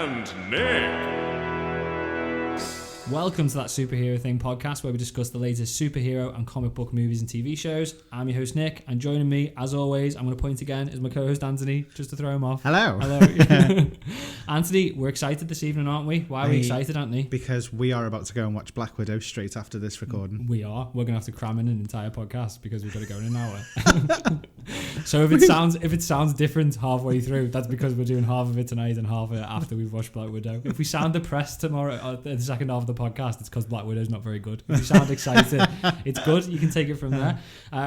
and Nick. Welcome to That Superhero Thing podcast, where we discuss the latest superhero and comic book movies and TV shows. I'm your host, Nick, and joining me, as always, I'm going to point again, is my co-host, Anthony, just to throw him off. Hello. Anthony, we're excited this evening, aren't we? Why are we excited, Anthony? Because we are about to go and watch Black Widow straight after this recording. We are. We're going to have to cram in an entire podcast because we've got to go in an hour. So if it sounds different halfway through, that's because we're doing half of it tonight and half of it after we've watched Black Widow. If we sound depressed tomorrow, the second half of the podcast, it's because Black Widow's not very good. If you sound excited, it's good. You can take it from there.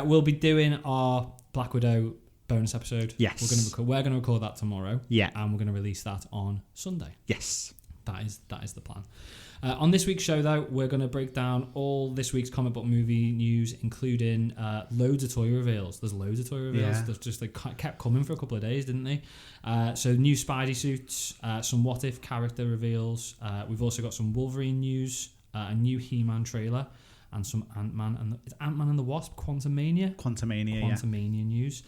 We'll be doing our Black Widow bonus episode. Yes. We're going to record that tomorrow. Yeah. And we're going to release that on Sunday. Yes. That is the plan. On this week's show, though, we're going to break down all this week's comic book movie news, including loads of toy reveals. There's loads of toy reveals. Yeah. They've just kept coming for a couple of days, didn't they? So new Spidey suits, some What If character reveals. We've also got some Wolverine news, a new He-Man trailer, and some Ant-Man and the Wasp, Quantumania news.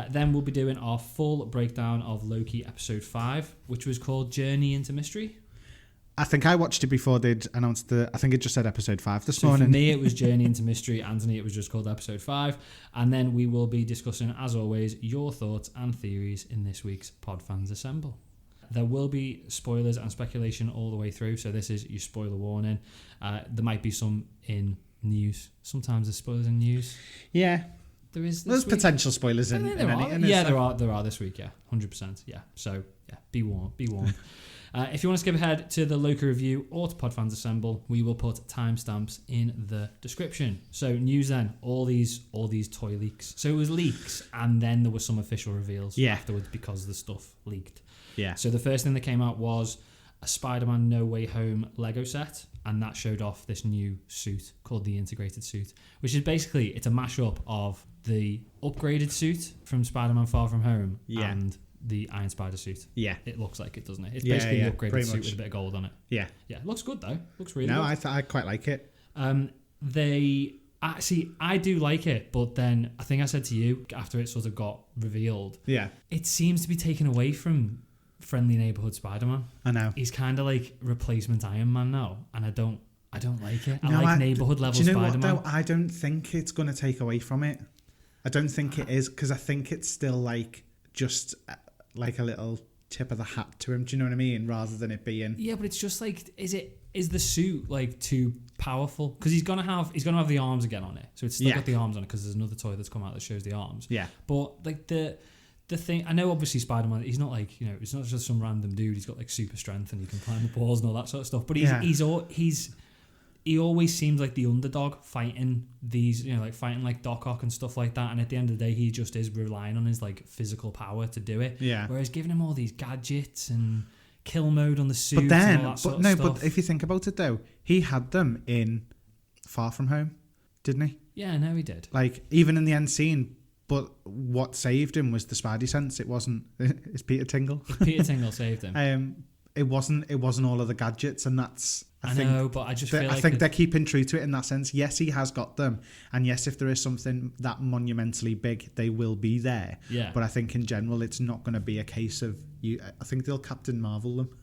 Then we'll be doing our full breakdown of Loki episode 5, which was called Journey into Mystery. I think I watched it before they'd announced I think it just said episode 5 this morning. For me, it was Journey into Mystery. Anthony, it was just called episode 5. And then we will be discussing, as always, your thoughts and theories in this week's Pod Fans Assemble. There will be spoilers and speculation all the way through, so this is your spoiler warning. There might be some in news. Sometimes there's spoilers in news. Yeah. There's potential spoilers in any. There are this week, yeah. 100%, yeah. So, yeah, be warned. If you want to skip ahead to the Loki review or to Podfans Assemble, we will put timestamps in the description. So news then, all these toy leaks. So it was leaks, and then there were some official reveals afterwards because the stuff leaked. Yeah. So the first thing that came out was a Spider-Man No Way Home Lego set, and that showed off this new suit called the Integrated Suit, which is basically, it's a mashup of the upgraded suit from Spider-Man Far From Home and the Iron Spider suit. Yeah. It looks like it, doesn't it? It's basically the upgraded suit with a bit of gold on it. Yeah. Yeah. It looks good, though. Looks really good. No, I quite like it. I do like it, but then I think I said to you after it sort of got revealed, it seems to be taken away from Friendly Neighborhood Spider-Man. I know. He's kind of like replacement Iron Man now, and I don't like it. I like neighborhood level Spider-Man. Do you know what, though? I don't think it's going to take away from it. I don't think it is, because I think it's still like just like a little tip of the hat to him. Do you know what I mean? Rather than it being... Yeah, but it's just like, is the suit like too powerful? Because he's gonna have the arms again on it, so it's still got the arms on it, because there's another toy that's come out that shows the arms. Yeah. But like the thing, I know obviously Spider-Man, he's not like, you know, it's not just some random dude. He's got like super strength and he can climb the walls and all that sort of stuff. But he always seems like the underdog fighting these, you know, like fighting like Doc Ock and stuff like that. And at the end of the day, he just is relying on his like physical power to do it. Yeah. Whereas giving him all these gadgets and kill mode on the suit and all that sort of stuff. But if you think about it though, he had them in Far From Home, didn't he? Yeah, no, he did. Like even in the end scene. But what saved him was the Spidey sense. It wasn't. It's Peter Tingle. Peter Tingle saved him. It wasn't all of the gadgets, and that's. I think they're keeping true to it in that sense. Yes, he has got them, and yes, if there is something that monumentally big, they will be there. Yeah. But I think in general, it's not going to be a case of you. I think they'll Captain Marvel them.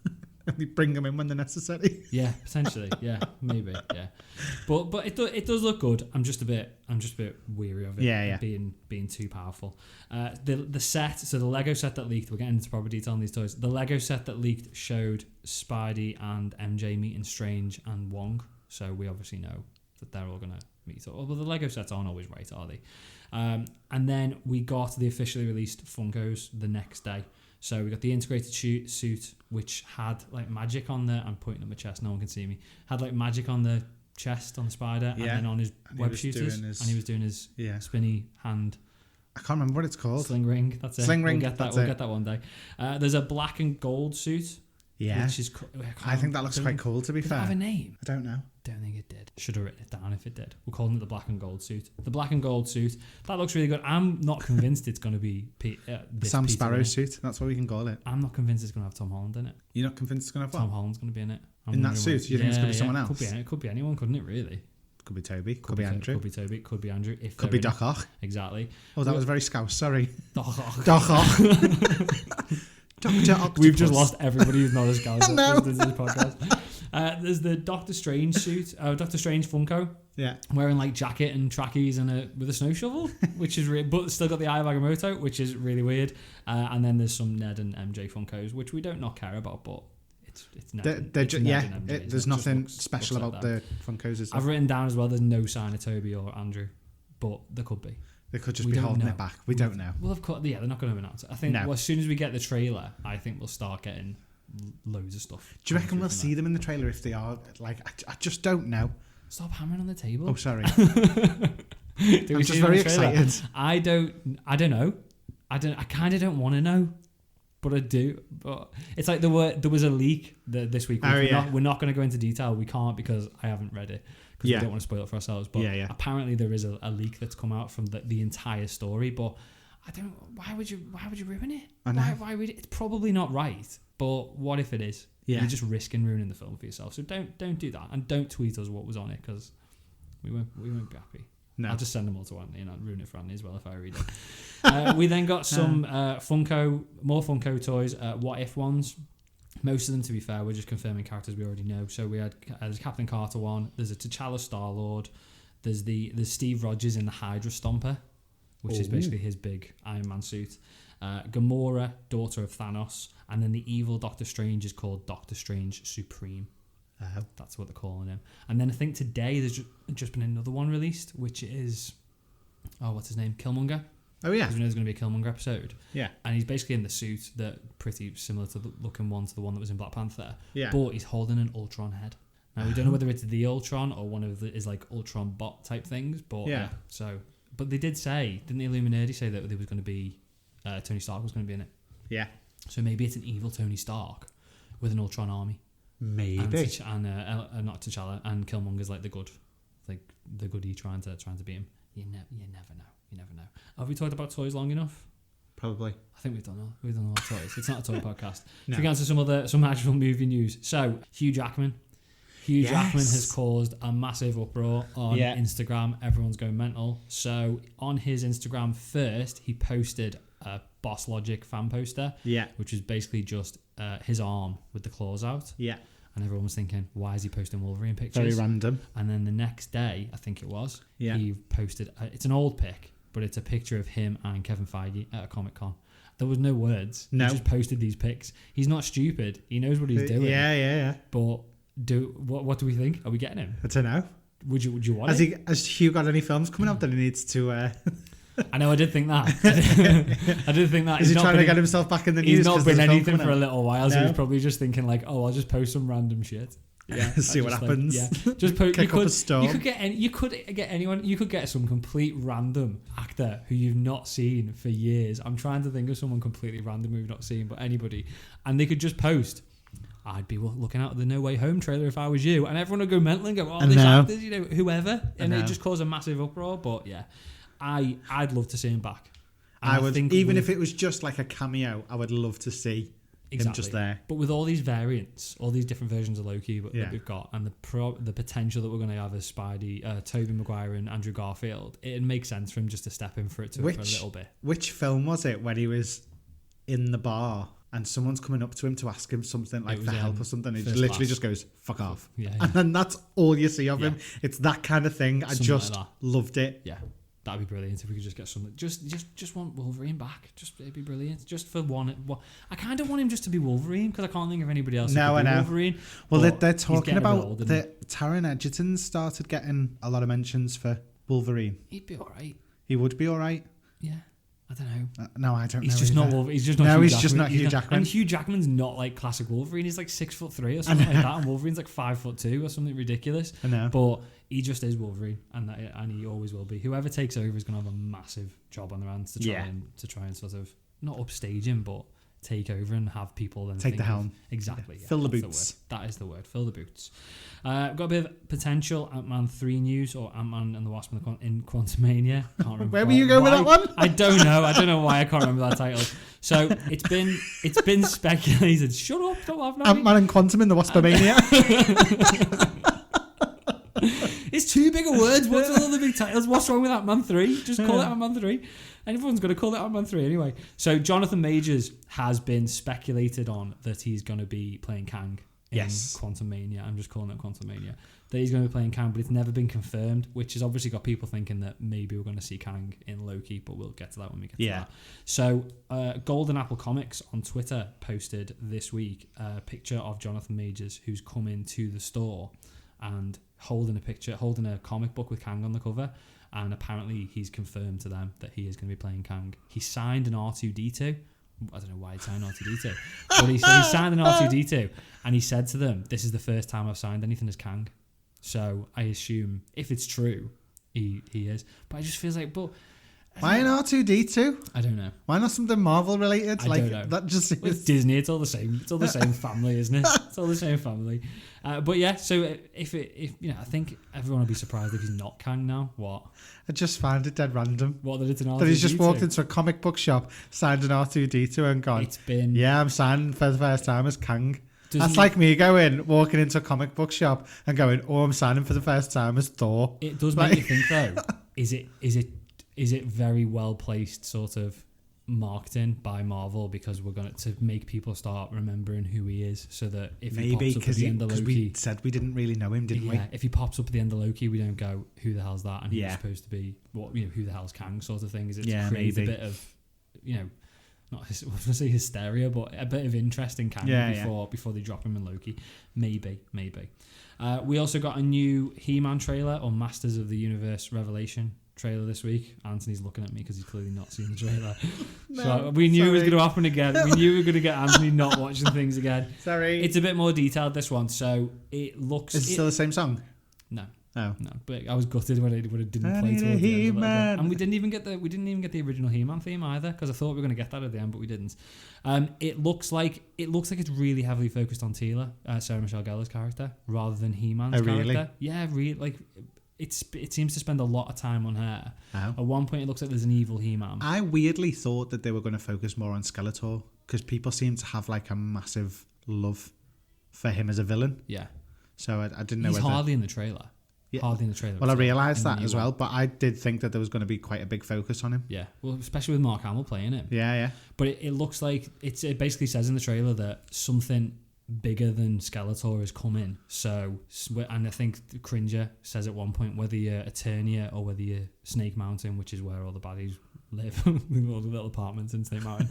We bring them in when they're necessary. Yeah, potentially. Yeah, maybe. Yeah, but it does look good. I'm just a bit weary of it. Yeah. Being too powerful. The set, so the Lego set that leaked. We're getting into proper detail on these toys. The Lego set that leaked showed Spidey and MJ meeting Strange and Wong. So we obviously know that they're all gonna meet. Well, the Lego sets aren't always right, are they? And then we got the officially released Funkos the next day. So we got the integrated suit, which had like magic on the... I'm pointing at my chest, no one can see me. Had like magic on the chest on the spider, and then on his web shooters, and he was doing his spinny hand. I can't remember what it's called. Sling ring. That's it. Sling ring. We'll get that one day. There's a black and gold suit. Yeah. Which is, I think that looks quite cool, to be fair. Does it have a name? I don't know. Don't think it did. Should have written it down if it did. We're calling it the black and gold suit. The black and gold suit. That looks really good. I'm not convinced it's going to be Sam Sparrow suit. That's what we can call it. I'm not convinced it's going to have Tom Holland in it. You're not convinced it's going to have what? Tom Holland's going to be in it. In that suit? You think it's going to be someone else? It could be anyone, couldn't it, really? Could be Toby. Could be Andrew. Could be Toby. Could be Andrew. Could be Doc Ock. Exactly. Oh, that was very scouse. Sorry. Doc Ock. Doc Ock. Dr. Octopus. We've just lost everybody who's not a Scouser. No. This is the podcast. There's the Doctor Strange suit. Doctor Strange Funko. Yeah. Wearing like jacket and trackies and with a snow shovel, which is but still got the eye of Agamotto, which is really weird. And then there's some Ned and MJ Funkos, which we don't not care about, but it's Ned. There's nothing special about the Funkos. I've written down as well. There's no sign of Toby or Andrew, but there could be. They could just be holding it back. We don't know. Well, of course, yeah, they're not going to announce it. I think as soon as we get the trailer, I think we'll start getting loads of stuff. Do you reckon we'll see them in the trailer if they are? Like, I just don't know. Stop hammering on the table. Oh, sorry. I'm just very excited. I don't know. I kind of don't want to know, but I do. But it's like there was a leak this week. We're not going to go into detail. We can't because I haven't read it. Because we don't want to spoil it for ourselves. But apparently there is a leak that's come out from the entire story. But I don't. Why would you ruin it? I know. Why would it? It's probably not right. But what if it is? Yeah. You're just risking ruining the film for yourself. So don't do that, and don't tweet us what was on it because we won't be happy. No. I'll just send them all to Anthony and I'll ruin it for Anthony as well if I read it. We then got some more Funko toys, What If ones. Most of them, to be fair, we're just confirming characters we already know. So we had there's Captain Carter one. There's a T'Challa Star-Lord. There's Steve Rogers in the Hydra Stomper, which is basically his big Iron Man suit. Gamora, daughter of Thanos, and then the evil Doctor Strange is called Doctor Strange Supreme. That's what they're calling him. And then I think today there's just been another one released, which is what's his name? Killmonger. Oh yeah, because we know there's going to be a Killmonger episode. Yeah, and he's basically in the suit that pretty similar to the looking one to the one that was in Black Panther. Yeah, but he's holding an Ultron head. Now we don't know whether it's the Ultron or one of the is like Ultron bot type things. But but they did say, didn't the Illuminati say that there was going to be Tony Stark was going to be in it? Yeah. So maybe it's an evil Tony Stark with an Ultron army. Maybe. And not T'Challa, and Killmonger's like the goodie trying to beat him. You never know. You never know. Have we talked about toys long enough? Probably. I think we've done all toys. It's not a toy podcast. No. If we get to some actual movie news. So Hugh Jackman. Jackman has caused a massive uproar on Instagram. Everyone's going mental. So on his Instagram first, he posted a Boss Logic fan poster. Yeah. Which is basically just his arm with the claws out. Yeah. And everyone was thinking, why is he posting Wolverine pictures? Very random. And then the next day, I think it was, he posted, it's an old pic, but it's a picture of him and Kevin Feige at a Comic-Con. There was no words. No. He just posted these pics. He's not stupid. He knows what he's doing. Yeah. But what do we think? Are we getting him? I don't know. Would you want it? Has Hugh got any films coming up that he needs to... I know, I did think that. I did think that. Is he trying to get himself back in the news? He's not been anything for a little while, so he's probably just thinking like, I'll just post some random shit. Yeah, see what happens. Just post. Kick up a storm. You could get anyone. You could get some complete random actor who you've not seen for years. I'm trying to think of someone completely random we've not seen, but anybody, and they could just post. I'd be looking out at the No Way Home trailer if I was you, and everyone would go mental and go, these actors, whoever, and it just cause a massive uproar. But yeah. I'd love to see him back. I would, even if it was just like a cameo, I would love to see him just there. But with all these variants, all these different versions of Loki that we've got, and the potential that we're going to have as Spidey, Tobey Maguire and Andrew Garfield, it makes sense for him just to step in for it for a little bit. Which film was it when he was in the bar and someone's coming up to him to ask him something like for help or something? He literally just goes, fuck off. Yeah. And then that's all you see of him. It's that kind of thing. I just loved it. Yeah. That'd be brilliant if we could just get something. Just want Wolverine back. It'd be brilliant. Just for one. I kind of want him just to be Wolverine because I can't think of anybody else. No, I know. Wolverine. Well, they're talking about that. Taron Egerton started getting a lot of mentions for Wolverine. He'd be all right. He would be all right. Yeah. I don't know. No, I don't know. He's just not Wolverine. He's just not Hugh Jackman. And Hugh Jackman's not like classic Wolverine. He's like 6'3" or something like that, and Wolverine's like 5'2" or something ridiculous. I know. But he just is Wolverine, and he always will be. Whoever takes over is going to have a massive job on their hands to try and sort of not upstage him, but take over and have people then take the helm. Exactly. Yeah. Fill the boots. That is the word. Fill the boots. Got a bit of potential Ant-Man 3 news, or Ant-Man and the Wasp in Quantumania. Can't remember. Where were you going with that one? I don't know. I don't know why I can't remember that title. So it's been speculated. Shut up! Don't laugh. Ant-Man and Quantum in the Waspomania. It's too big of words. What's all the big titles? What's wrong with Ant-Man 3? Just call it Ant-Man 3. And everyone's going to call it Ant-Man 3 anyway. So Jonathan Majors has been speculated on that he's going to be playing Kang in Quantumania. I'm just calling it Quantumania. That he's going to be playing Kang, but it's never been confirmed, which has obviously got people thinking that maybe we're going to see Kang in Loki, but we'll get to that when we get to that. So Golden Apple Comics on Twitter posted this week a picture of Jonathan Majors who's come into the store and holding a comic book with Kang on the cover, and apparently he's confirmed to them that he is going to be playing Kang. He signed an R2-D2. I don't know why he signed R2-D2, but he signed an R2-D2, and he said to them, "This is the first time I've signed anything as Kang." So I assume if it's true, he is. But I just feels like, but why an R2-D2? I don't know. Why not something Marvel related? I don't know. That just is... With Disney, it's all the same. It's all the same family, isn't it? It's all the same family. But yeah, so if I think everyone will be surprised if he's not Kang now. What? I just found it dead random. What, that it's an R2-D2? That he's just walked into a comic book shop, signed an R2-D2 and gone, I'm signing for the first time as Kang. That's like me walking into a comic book shop and going, I'm signing for the first time as Thor. It does make you think though, is it very well placed sort of marketing by Marvel, because we're going to make people start remembering who he is, so that if he pops up at the end of Loki, we said we didn't really know him, didn't we? Yeah, if he pops up at the end of Loki, we don't go, who the hell's that? And he's supposed to be who the hell's Kang sort of thing. Is it to create a bit of not I was going to say hysteria, but a bit of interest in Kang before they drop him in Loki. Maybe. We also got a new He-Man trailer, or Masters of the Universe Revelation trailer this week. Anthony's looking at me because he's clearly not seen the trailer. So we knew it was going to happen again. We knew we were going to get Anthony not watching things again. Sorry. It's a bit more detailed, this one. So it looks... Is it still the same song? No. Oh. No, but I was gutted when it didn't play towards the end. He-Man. And we didn't even get the original He-Man theme either, because I thought we were going to get that at the end, but we didn't. It looks like it's really heavily focused on Teela, Sarah Michelle Gellar's character, rather than He-Man's character. Really? Yeah, really. Like it seems to spend a lot of time on her. Oh. At one point, it looks like there's an evil He-Man. I weirdly thought that they were going to focus more on Skeletor, because people seem to have like a massive love for him as a villain. Yeah. So I didn't know. He's hardly in the trailer. Yeah. Hardly in the trailer. Well, I realised that as well, but I did think that there was going to be quite a big focus on him. Yeah, well, especially with Mark Hamill playing him. Yeah. But it looks like it basically says in the trailer that something bigger than Skeletor is coming. So, and I think Cringer says at one point, whether you're Eternia or whether you're Snake Mountain, which is where all the baddies live, all the little apartments in Snake Mountain,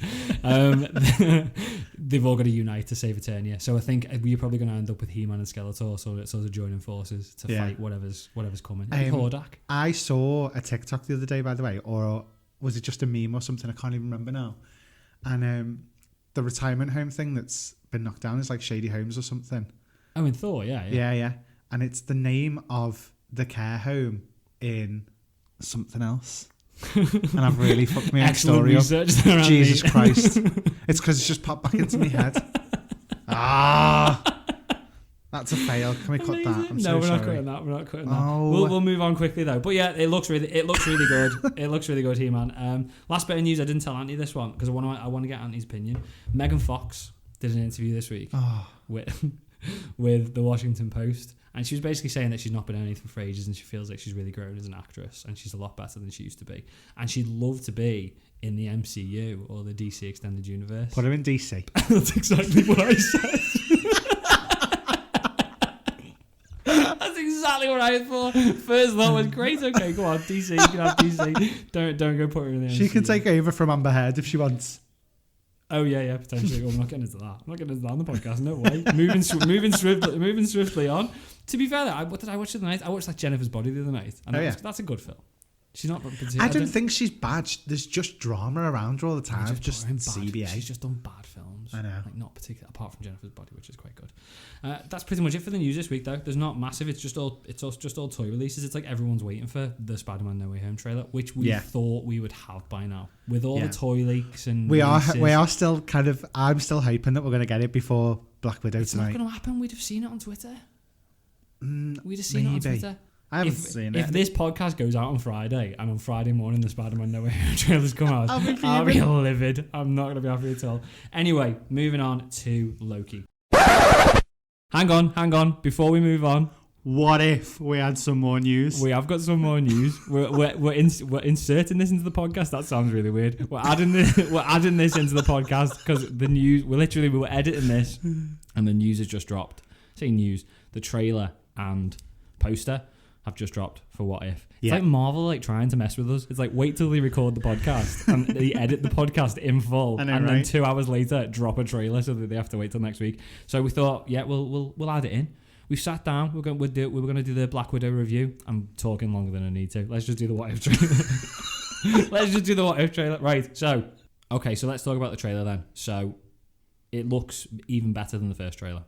they've all got to unite to save Eternia. So I think we're probably going to end up with He-Man and Skeletor sort of joining forces to fight whatever's coming. Hordak. I saw a TikTok the other day, by the way, or was it just a meme or something? I can't even remember now. And the retirement home thing that's been knocked down is like Shady Homes or something. Oh, in Thor, yeah. Yeah. And it's the name of the care home in something else. And I've really fucked my own story up. Jesus Christ. It's because it's just popped back into my head. That's a fail. Can we cut that? I'm so sorry. We're not cutting that. We'll move on quickly though. But yeah, it looks really good. It looks really good, He-Man. Last bit of news, I didn't tell Anthony this one because I want to get Anthony's opinion. Megan Fox did an interview this week with the Washington Post, and she was basically saying that she's not been in anything for ages and she feels like she's really grown as an actress and she's a lot better than she used to be, and she'd love to be in the MCU or the DC Extended Universe. Put her in DC. That's exactly what I said. That's exactly what I thought. First thought was great. Okay, go on, DC. You can have DC. Don't go put her in the MCU. She can take over from Amber Heard if she wants. Oh yeah, potentially. Well, I'm not getting into that. I'm not getting into that on the podcast. No way. moving swiftly on. To be fair, what did I watch the other night? I watched Jennifer's Body the other night, and that's a good film. She's not. I don't think she's bad. There's just drama around her all the time. Just CBA. She's just done bad films. I know. Like not particular, apart from Jennifer's Body, which is quite good. That's pretty much it for the news this week, though. There's not massive. It's just all toy releases. It's like everyone's waiting for the Spider-Man No Way Home trailer, which we thought we would have by now. With all the toy leaks and we are still kind of. I'm still hoping that we're going to get it before Black Widow tonight. It's not going to happen. We'd have seen it on Twitter. We'd have seen it on Twitter. I haven't seen it. If this podcast goes out on Friday and on Friday morning the Spider-Man No Way Home trailers come out, I'll be livid. I'm not going to be happy at all. Anyway, moving on to Loki. Hang on. Before we move on, What if we had some more news? We have got some more news. We're inserting this into the podcast. That sounds really weird. We're adding this into the podcast because the news. We were editing this, and the news has just dropped. Say news. The trailer and poster have just dropped for What If. It's like Marvel like trying to mess with us. It's like wait till they record the podcast and they edit the podcast in full, then 2 hours later drop a trailer so that they have to wait till next week. So we thought, we'll add it in. We've sat down. We were going to do the Black Widow review. I'm talking longer than I need to. Let's just do the What If trailer. Right. So, okay. So let's talk about the trailer then. So, it looks even better than the first trailer.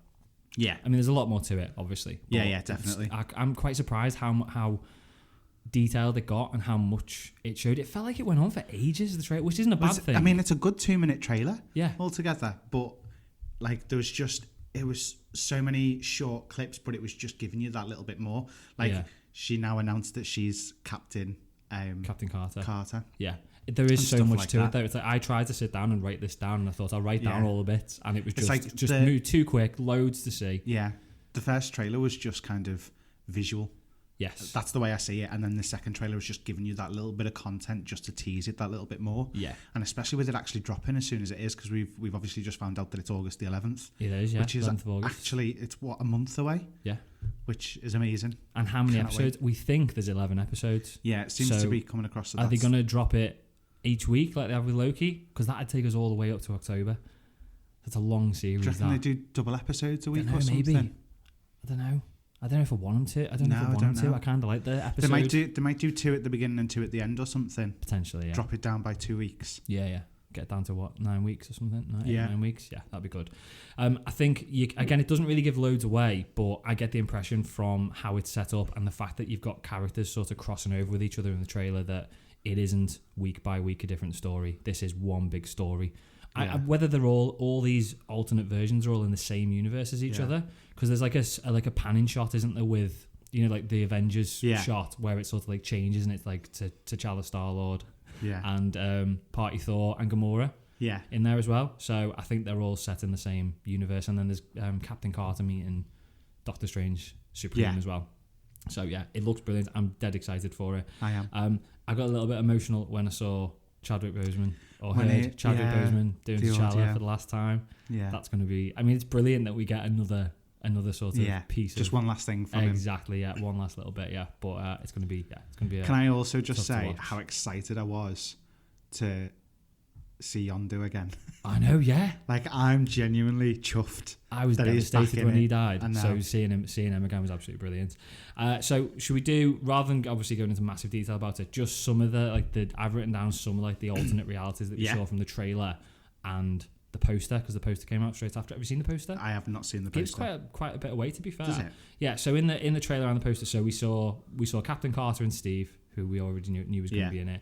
Yeah. I mean, there's a lot more to it, obviously. Yeah, definitely. I'm quite surprised how detailed it got and how much it showed. It felt like it went on for ages, the trailer, which isn't a bad thing. I mean, it's a good 2-minute trailer. Yeah. Altogether. But, like, it was so many short clips, but it was just giving you that little bit more. Like, she now announced that she's Captain Carter. Yeah. There is so much to it, though. It's like I tried to sit down and write this down, and I thought I'll write down all the bits, and it was just moved too quick, loads to see. Yeah. The first trailer was just kind of visual. Yes. That's the way I see it. And then the second trailer was just giving you that little bit of content just to tease it that little bit more. Yeah. And especially with it actually dropping as soon as it is, because we've obviously just found out that it's August the 11th. It is, yeah. Which is actually, it's a month away? Yeah. Which is amazing. And how many episodes? We think there's 11 episodes. Yeah, it seems to be coming across. Are they going to drop it each week like they have with Loki? Because that'd take us all the way up to October. That's a long series. Do you reckon they do double episodes a week or something? Maybe. I don't know if I want them to. I don't know if I want them to. I kind of like the episode. They might do 2 at the beginning and 2 at the end or something. Potentially, yeah. Drop it down by 2 weeks. Yeah. Get it down to what, 9 weeks or something? 9 weeks? Yeah, that'd be good. I think, again, it doesn't really give loads away, but I get the impression from how it's set up and the fact that you've got characters sort of crossing over with each other in the trailer that it isn't week by week a different story. This is one big story. Yeah. Whether they're all these alternate versions are all in the same universe as each other, because there's like a panning shot, isn't there, with like the Avengers shot where it sort of like changes and it's like T'Challa, Star-Lord, and Party Thor and Gamora in there as well. So I think they're all set in the same universe, and then there's Captain Carter meeting Doctor Strange Supreme as well. So yeah, it looks brilliant. I'm dead excited for it. I am. I got a little bit emotional when I saw Chadwick Boseman heard Chadwick Boseman doing T'Challa for the last time. Yeah, that's going to be. I mean, it's brilliant that we get another sort of piece. Just one last thing from him. Exactly. Yeah, one last little bit. Yeah, but it's going to be. Yeah, it's going to be. Can I also just say how excited I was to see Yondu again? I know. Yeah. Like, I'm genuinely chuffed. I was devastated when he died. So seeing him again was absolutely brilliant. So should we do, rather than obviously going into massive detail about it, just some of I've written down some of like the alternate realities that we saw from the trailer and the poster, because the poster came out straight after. Have you seen the poster? I have not seen the poster. It's quite a bit away, to be fair. Does it? Yeah. So in the trailer and the poster, so we saw Captain Carter and Steve, who we already knew was going to be in it.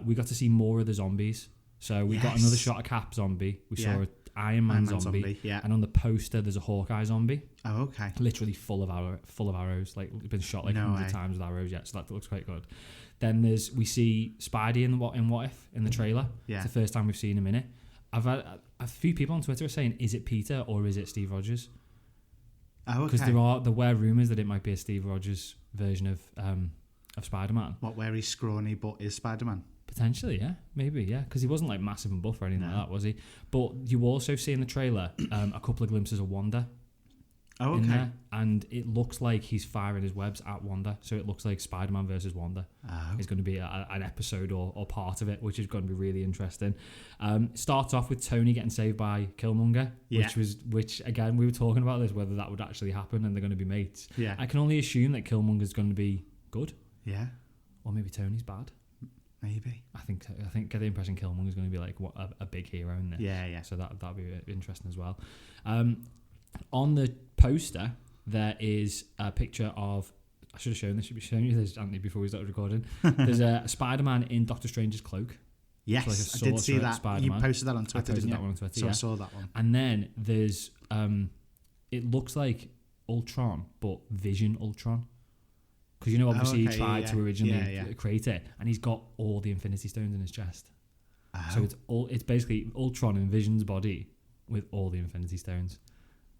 We got to see more of the zombies. So we got another shot of Cap zombie. We saw an Iron Man zombie. And on the poster, there's a Hawkeye zombie. Oh, okay. Literally full of arrows. Like, been shot like 100 times with arrows yet. So that looks quite good. Then we see Spidey in What If in the trailer. Yeah. It's the first time we've seen him in it. I've had a few people on Twitter are saying, is it Peter or is it Steve Rogers? Oh, okay. Because there were rumours that it might be a Steve Rogers version of Spider-Man. What, where he's scrawny but is Spider-Man? Potentially, yeah. Maybe, yeah. Because he wasn't like massive and buff or anything like that, was he? But you also see in the trailer a couple of glimpses of Wanda. Oh, okay. In there, and it looks like he's firing his webs at Wanda. So it looks like Spider-Man versus Wanda is going to be an episode or part of it, which is going to be really interesting. Starts off with Tony getting saved by Killmonger, which again, we were talking about this, whether that would actually happen and they're going to be mates. Yeah. I can only assume that Killmonger's going to be good. Yeah. Or maybe Tony's bad. Maybe. I think get the impression Killmonger's going to be like a big hero in this. Yeah. So that'd be interesting as well. On the poster, there is a picture of. I should have shown you this, Anthony, before we started recording. There's a Spider-Man in Doctor Strange's cloak. Yes, like I did see that. Spider-Man. You posted that on Twitter, didn't you? I posted that one on Twitter, so I saw that one. And then there's, it looks like Ultron, but Vision Ultron. Because, obviously he tried to originally create it, and he's got all the Infinity Stones in his chest. So it's basically Ultron in Vision's body with all the Infinity Stones.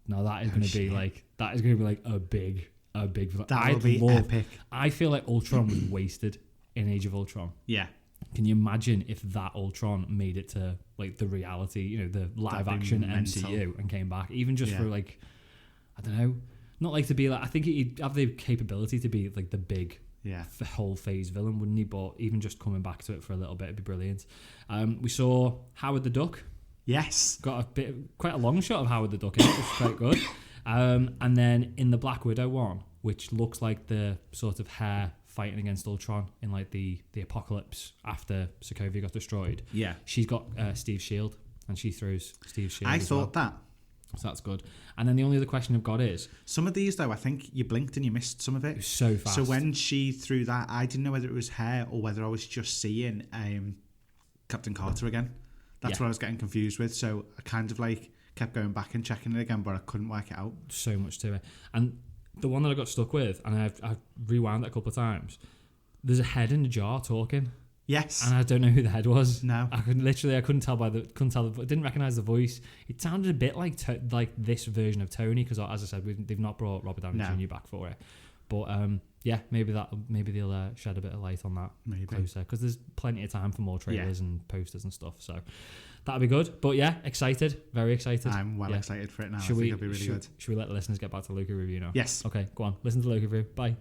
Now that is going to be like a big a big film. That would be epic. I feel like Ultron was wasted in Age of Ultron. Yeah. Can you imagine if that Ultron made it to like the reality, the live action MCU and came back, even just for like, I don't know, not like to be like, I think he'd have the capability to be like the big whole phase villain, wouldn't he? But even just coming back to it for a little bit, it'd be brilliant. We saw Howard the Duck. Yes. Got quite a long shot of Howard the Duck in it, which is quite good. And then in the Black Widow one, which looks like the sort of hair fighting against Ultron in like the apocalypse after Sokovia got destroyed. Yeah. She's got Steve's shield, and she throws Steve's shield. I thought that. So that's good. And then the only other question I've got is... Some of these, though, I think you blinked and you missed some of it. It was so fast. So when she threw that, I didn't know whether it was her or whether I was just seeing Captain Carter again. That's what I was getting confused with. So I kind of like kept going back and checking it again, but I couldn't work it out. So much to it. And the one that I got stuck with, and I've rewound it a couple of times, there's a head in a jar talking. Yes. And I don't know who the head was. No. I couldn't tell I didn't recognise the voice. It sounded a bit like this version of Tony, because as I said, they've not brought Robert Downey Jr. back for it. But maybe they'll shed a bit of light on that closer, because there's plenty of time for more trailers and posters and stuff. So that'll be good. But yeah, excited, very excited. I'm excited for it now. I think it'll be really good. Should we let the listeners get back to the Loki review now? Yes. Okay, go on. Listen to the Loki review. Bye.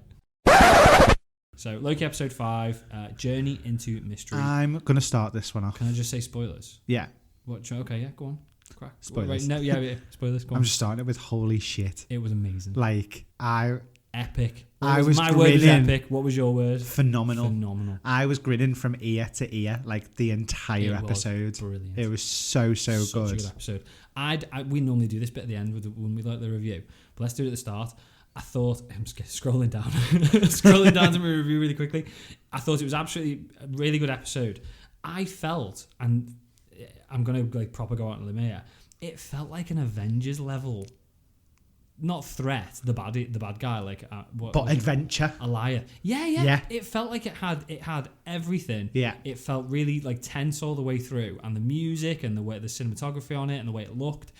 So, Loki episode 5, Journey into Mystery. I'm going to start this one off. Can I just say spoilers? Yeah. Okay, yeah, go on. Crack. Spoilers. Wait, no, spoilers, go on. I'm just starting it with holy shit. It was amazing. Epic. My grinning. word was epic. What was your word? Phenomenal. I was grinning from ear to ear, like the entire episode. Brilliant. It was so Such good. a good episode. We normally do this bit at the end when we like the review, but let's do it at the start. I thought, I'm just scrolling down to my review really quickly. I thought it was absolutely a really good episode. I felt, and I'm going to like proper go out on the limb here, it felt like an Avengers level, not threat, the bad guy, like but adventure. A liar. Yeah. It felt like it had everything. Yeah. It felt really like tense all the way through, and the music and the way the cinematography on it and the way it looked,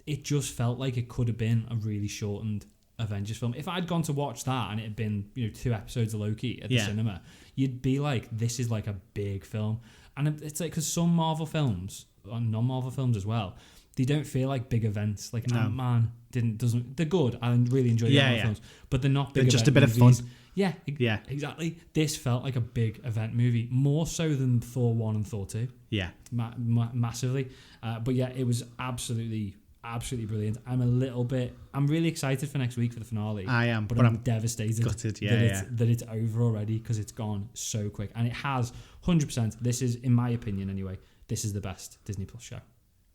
it just felt like it could have been a really shortened Avengers film. If I'd gone to watch that and it had been 2 episodes of Loki at the cinema, you'd be like, this is like a big film. And it's like, because some Marvel films, or non-Marvel films as well, they don't feel like big events. Like Ant-Man doesn't. They're good. I really enjoy the Marvel films, but they're not big. They're just a bit of fun. Yeah, exactly. This felt like a big event movie, more so than Thor 1 and Thor 2. Yeah, massively. But yeah, it was absolutely brilliant. I'm really excited for next week for the finale. I am, but I'm devastated. Gutted, that it's over already, because it's gone so quick, and it has 100%. This is, in my opinion anyway, this is the best Disney Plus show.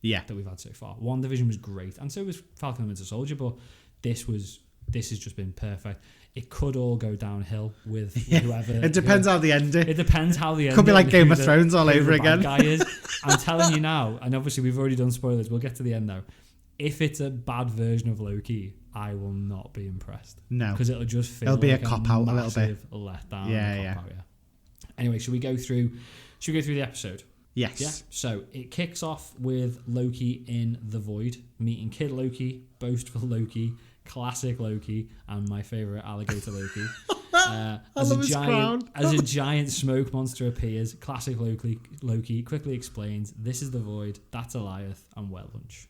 Yeah, that we've had so far. WandaVision was great, and so was Falcon and Winter Soldier, but this has just been perfect. It could all go downhill with whoever. It depends how the end. It depends how the end. Could be like Game of Thrones all over again. Guy is. I'm telling you now, and obviously we've already done spoilers. We'll get to the end now. If it's a bad version of Loki, I will not be impressed. No, because it'll just feel. It'll be like a cop out a little bit. Letdown. Yeah. Anyway, should we go through the episode? Yes. Yeah. So it kicks off with Loki in the Void, meeting Kid Loki, Boastful Loki, Classic Loki, and my favourite Alligator Loki. As a giant smoke monster appears, Classic Loki quickly explains, "This is the Void, that's Goliath, and well lunch."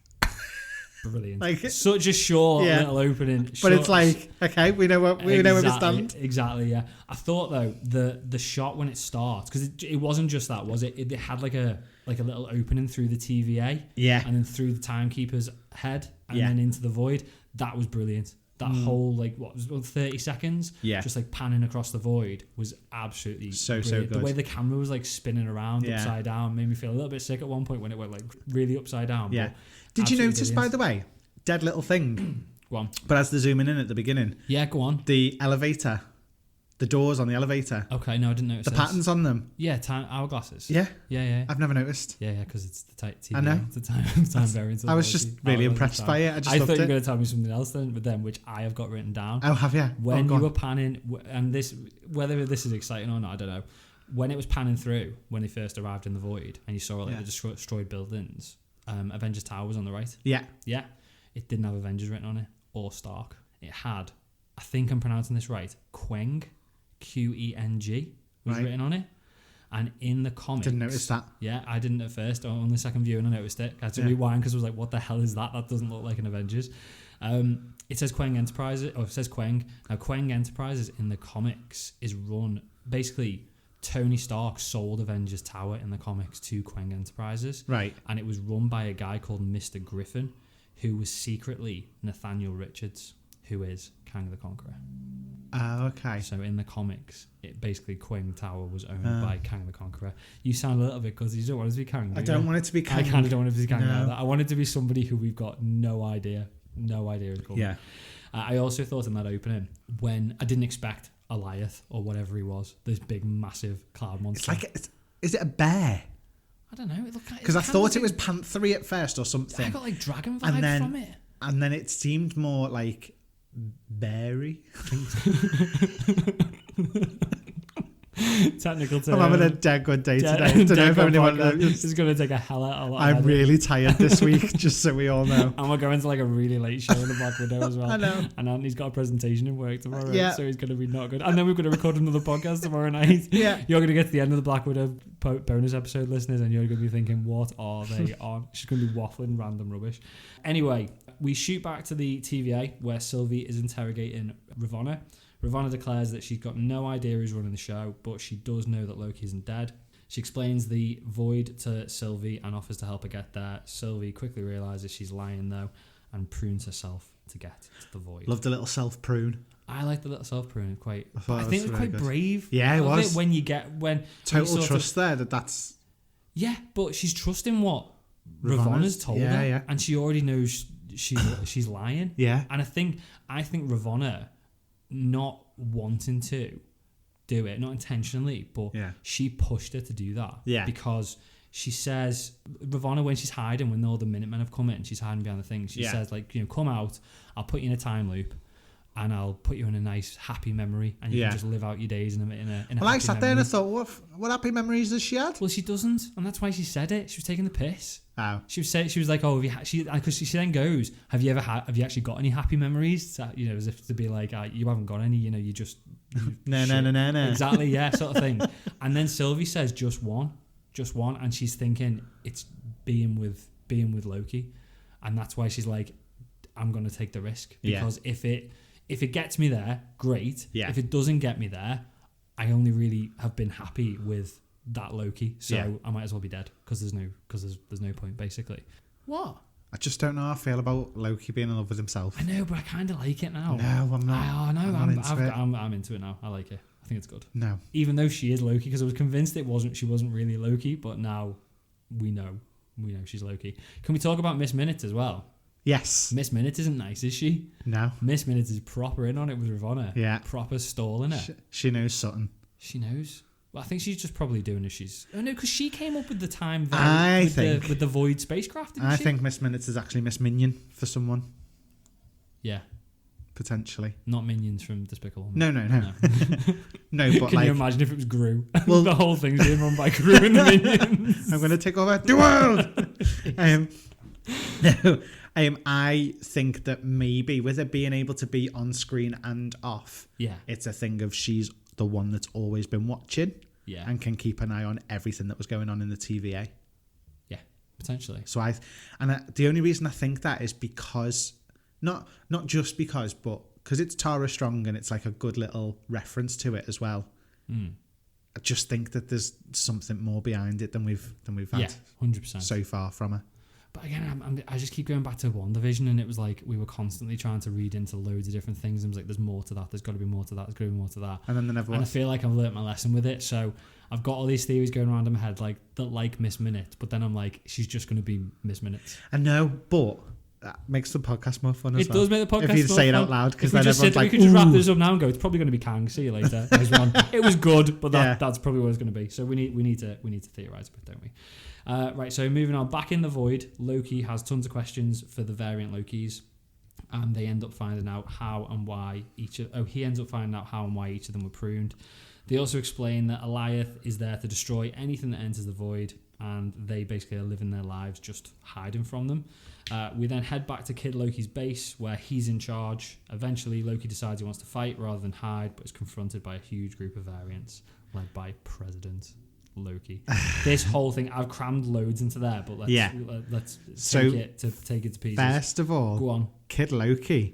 Brilliant. Like, such a short little opening. But it's like, okay, we know where we stand. Exactly, yeah. I thought though the shot when it starts, because it wasn't just that, was it? It had like a little opening through the TVA, and then through the timekeeper's head, and then into the Void. That was brilliant. That whole 30 seconds, just like panning across the Void was absolutely so good. The way the camera was like spinning around upside down made me feel a little bit sick at one point when it went like really upside down. Yeah. Did you notice, by the way, dead little thing? Go on. But as they're zooming in at the beginning, go on. The elevator, the doors on the elevator. Okay, no, I didn't notice the patterns on them. Yeah, hourglasses. Yeah. I've never noticed. Yeah, because it's the TV. I know. It's the time variant. I was just really impressed by it. I thought you were going to tell me something else then, with them, which I have got written down. Oh, have you? When you were panning, and this, whether this is exciting or not, I don't know. When it was panning through, when they first arrived in the Void, and you saw the destroyed buildings, Avengers Tower was on the right. Yeah. It didn't have Avengers written on it, or Stark. It had I think I'm pronouncing this right, Queng, Qeng, was written on it. And in the comics... Didn't notice that. Yeah, I didn't at first. On the second viewing, I noticed it. I had to rewind because I was like, what the hell is that? That doesn't look like an Avengers. It says Queng Enterprises, or it says Queng. Now, Queng Enterprises in the comics is run... Basically, Tony Stark sold Avengers Tower in the comics to Queng Enterprises. Right. And it was run by a guy called Mr. Griffin, who was secretly Nathaniel Richards, who is Kang the Conqueror. Oh, okay. So in the comics, it basically Queng Tower was owned by Kang the Conqueror. You sound a little bit because you don't want it to be Kang. I don't want it to be Kang. I kind of don't want it to be Kang either. I want it to be somebody who we've got no idea is called. Yeah. I also thought in that opening when I didn't expect Goliath or whatever he was, this big massive cloud monster. It's like, is it a bear? I don't know. It looked like, because I thought it was panthery at first or something. I got like dragon vibe from it. And then it seemed more like berry. Technical term. I'm having a dead good day today. I don't know if anyone knows. This is going to take a hell out of a lot. I'm really tired this week, just so we all know. And we're going to like a really late show in the Black Widow as well. I know. And Anthony's got a presentation in work tomorrow, so he's going to be not good. And then we're going to record another podcast tomorrow night. Yeah. You're going to get to the end of the Black Widow bonus episode, listeners, and you're going to be thinking, what are they on? She's going to be waffling random rubbish. Anyway, we shoot back to the TVA where Sylvie is interrogating Ravonna. Ravonna declares that she's got no idea who's running the show, but she does know that Loki isn't dead. She explains the void to Sylvie and offers to help her get there. Sylvie quickly realises she's lying, though, and prunes herself to get to the void. Loved a little self-prune. I like the little self-prune. I think it was quite brave. Yeah, it was. Total trust there that's... Yeah, but she's trusting what Ravonna's told her. Yeah. And she already knows she's lying. Yeah. And I think Ravonna... not wanting to do it, not intentionally, but she pushed her to do that. Yeah. Because she says, Ravonna, when she's hiding, when all the Minutemen have come in, she's hiding behind the things, she says, like, come out, I'll put you in a time loop, and I'll put you in a nice, happy memory, and you can just live out your days in a well, I sat there and I thought, what happy memories has she had? Well, she doesn't, and that's why she said it. She was taking the piss. Oh. She was like, oh, because she then goes, have you actually got any happy memories? As if to be like, you haven't got any, you just... No. Exactly, yeah, sort of thing. And then Sylvie says, just one, and she's thinking it's being with Loki, and that's why she's like, I'm going to take the risk, because if it gets me there, great. Yeah. If it doesn't get me there, I only really have been happy with that Loki, so I might as well be dead because there's no point, basically. What? I just don't know how I feel about Loki being in love with himself. I know, but I kind of like it now. No, I'm not. I'm into it now. I like it. I think it's good. No, even though she is Loki, because I was convinced she wasn't really Loki, but now we know she's Loki. Can we talk about Miss Minutes as well? Yes. Miss Minutes isn't nice, is she? No. Miss Minutes is proper in on it with Ravonna. Yeah. Proper stalling her. She knows something. She knows. Well, I think she's just probably doing as she's... Oh, no, because she came up with the time with the Void spacecraft, didn't she? I think Miss Minutes is actually Miss Minion for someone. Yeah. Potentially. Not Minions from Despicable. No. No, but Can you imagine if it was Gru? Well, the whole thing's being run by Gru and the Minions. I'm going to take over the world! I think that maybe with it being able to be on screen and off, it's a thing of she's the one that's always been watching and can keep an eye on everything that was going on in the TVA. Yeah, potentially. So the only reason I think that is because, not just because, but because it's Tara Strong and it's like a good little reference to it as well. I just think that there's something more behind it than we've had 100% so far from her. But again, I just keep going back to WandaVision, and it was like we were constantly trying to read into loads of different things. And it was like, there's more to that. There's got to be more to that. There's got to be more to that. And then they never. And I feel like I've learnt my lesson with it. So I've got all these theories going around in my head, like Miss Minutes. But then I'm like, she's just going to be Miss Minutes. I know, but that makes the podcast more fun as well. It does make the podcast more fun. If you say it out loud, because then everyone's like, we could just wrap this up now and go, it's probably going to be Kang. See you later. There's one. It was good, but that's probably what it's going to be. So we need to theorize a bit, don't we? Right, so moving on, back in the Void, Loki has tons of questions for the variant Lokis, and they end up finding out how and why each of them were pruned. They also explain that Goliath is there to destroy anything that enters the Void, and they basically are living their lives just hiding from them. We then head back to Kid Loki's base where he's in charge. Eventually, Loki decides he wants to fight rather than hide, but is confronted by a huge group of variants led by President Loki. This whole thing, I've crammed loads into there, but let's take it to pieces. First of all, go on. Kid Loki's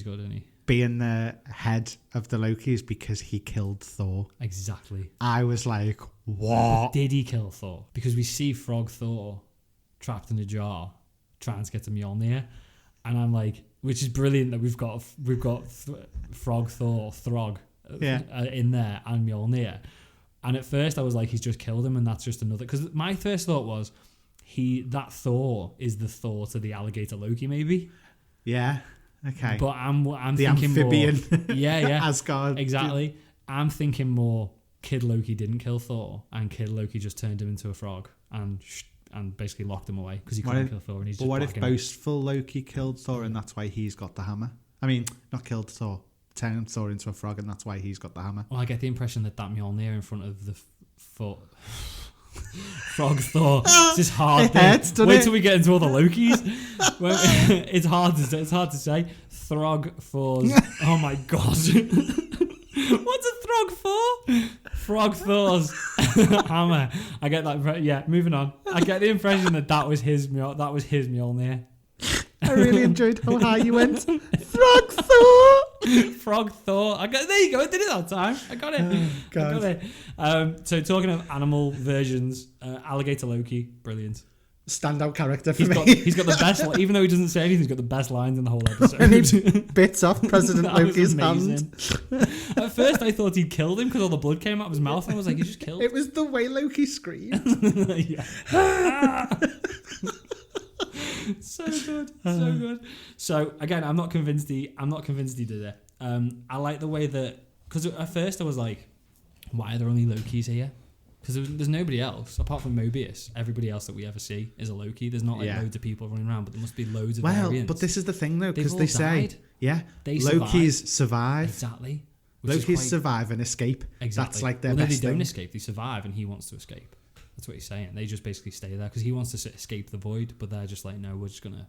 good, isn't he? Being the head of the Lokis because he killed Thor. Exactly. I was like, what? Did he kill Thor? Because we see Frog Thor trapped in a jar trying to get to Mjolnir, and I'm like, which is brilliant that we've got Frog Thor, Throg in there, and Mjolnir. And at first I was like, he's just killed him and that's just another... Because my first thought was, that Thor is the Thor to the alligator Loki, maybe? Yeah, okay. But I'm the thinking amphibian more... Yeah. Asgard. Exactly. I'm thinking more Kid Loki didn't kill Thor and Kid Loki just turned him into a frog and basically locked him away because he couldn't kill Thor. And he's just what if boastful Loki killed Thor and that's why he's got the hammer? I mean, not killed Thor. Turned Thor into a frog and that's why he's got the hammer. Well, I get the impression that Mjolnir in front of the Frog Thor. It's just hard. Wait till we get into all the Lokis. It's hard to say. Throg Thor's. Oh my god. What's a Throg for? Frog Thor's hammer. I get that. Yeah, moving on. I get the impression that was his Mjolnir. I really enjoyed how high you went. Frog Thor. Frog Thor. There you go. I did it that time. I got it. Oh, God. I got it. So talking of animal versions, alligator Loki, brilliant. Standout character for me. He's got the best. Even though he doesn't say anything, he's got the best lines in the whole episode. And he bits off President Loki's hand. At first, I thought he'd killed him because all the blood came out of his mouth, and I was like, he just killed him. It was the way Loki screamed. So good. So again, I'm not convinced he did it. I like the way that, because at first I was like, why are there only Lokis here? Because there's nobody else apart from Mobius. Everybody else that we ever see is a Loki. There's not loads of people running around, but there must be loads of variants. But this is the thing though, because they say Lokis survive. Exactly. Lokis survive and escape. Exactly. That's like their best they thing. don't escape. They survive, and he wants to escape. That's what he's saying. They just basically stay there because he wants to escape the void, but they're just like, no, we're just gonna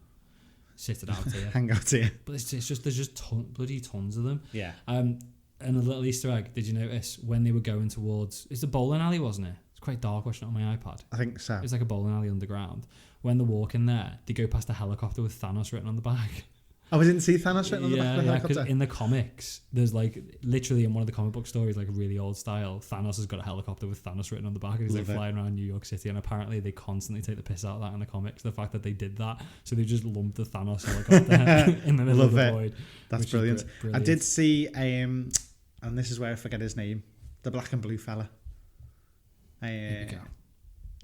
sit it out here, hang out here. But it's just there's just bloody tons of them. Yeah. And a little Easter egg. Did you notice when they were going towards? It's the bowling alley, wasn't it? It's quite dark watching it on my iPad. I think so. It's like a bowling alley underground. When they're walking there, they go past a helicopter with Thanos written on the back. Oh, we didn't see Thanos written on the back of the helicopter? Because in the comics, there's like, literally in one of the comic book stories, like a really old style, Thanos has got a helicopter with Thanos written on the back, and he's flying around New York City, and apparently they constantly take the piss out of that in the comics, the fact that they did that, so they just lumped the Thanos helicopter in the middle of the void. That's brilliant. I did see, and this is where I forget his name, the black and blue fella. Here we go.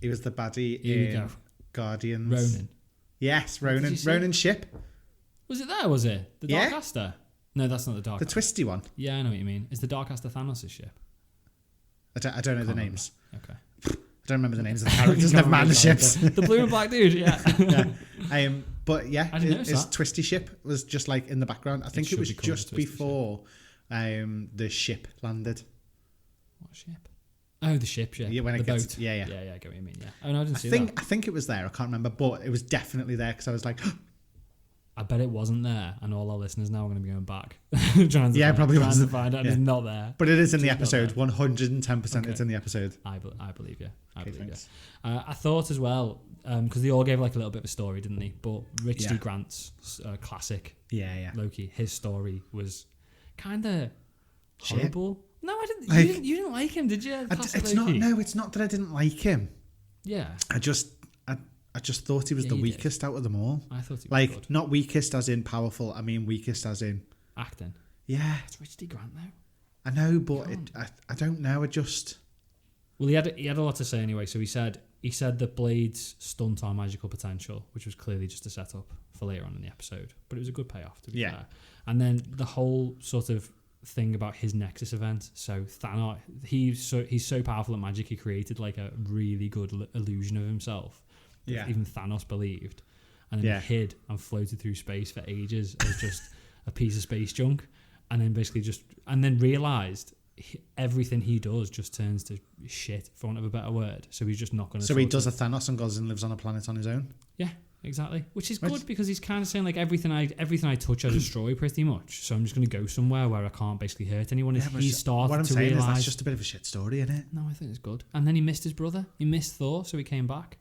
He was the baddie in Guardians. Ronan. Yes, Ronan. Ronan's ship. Was it there, was it? The Darkcaster? No, that's not the Darkcaster. The twisty one. Yeah, I know what you mean. Is the Darkcaster Thanos' ship? I don't know the names. Okay. I don't remember the names of the characters. Never mind the ships. The blue and black dude, yeah. But yeah, his twisty ship was just like in the background. I think it was just before the ship landed. What ship? Oh, the ship, yeah. Yeah, when the it gets, boat. Yeah, I get what you mean, yeah. Oh, no, I didn't see that. I think it was there. I can't remember, but it was definitely there because I was like... I bet it wasn't there, and all our listeners now are going to be going back. trying to find out, and it's not there. But it is in the episode. 110% it's in the episode. I believe you. I thought as well, because they all gave like a little bit of a story, didn't they? But Richard D. Grant's classic Loki, his story was kind of horrible. No, I didn't. You didn't like him, did you? It's not that I didn't like him. Yeah. I just thought he was the weakest out of them all. I thought he was good. Not weakest as in powerful. I mean weakest as in acting. Yeah. It's Richard D. Grant though. I know, but I don't know. Well, he had a lot to say anyway. So he said that Blade's stunt our magical potential, which was clearly just a setup for later on in the episode, but it was a good payoff to be fair. And then the whole sort of thing about his Nexus event. So Thanos, he's so powerful at magic, he created like a really good illusion of himself. Yeah. Even Thanos believed, and then he hid and floated through space for ages as just a piece of space junk, and then basically realized everything he does just turns to shit, for want of a better word. So he's just not going to. So he does a Thanos and goes and lives on a planet on his own. Yeah, exactly. Which is good because he's kind of saying like everything I touch I destroy pretty much. So I'm just going to go somewhere where I can't basically hurt anyone. Yeah, he started what I'm to saying realize is that's just a bit of a shit story, isn't it? No, I think it's good. And then he missed his brother. He missed Thor, so he came back.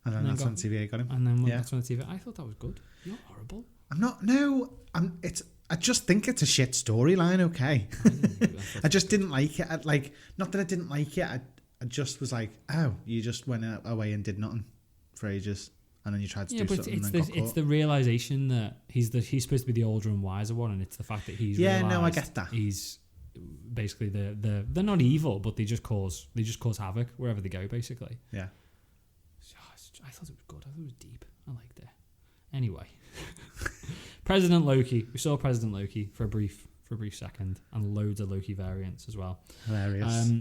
And then that's when TVA got him. And then that's when TVA. I thought that was good. You're horrible. I'm not. No, I just think it's a shit storyline. Okay, I just didn't like it. Not that I didn't like it. I just was like, oh, you just went away and did nothing for ages, and then you tried to do something. And then it's the realization that he's supposed to be the older and wiser one, and it's the fact that he's I get that. He's basically they're not evil, but they just cause havoc wherever they go. Basically, yeah. I thought it was good. I thought it was deep. I liked it. Anyway. President Loki. We saw President Loki for a brief second, and loads of Loki variants as well. Hilarious.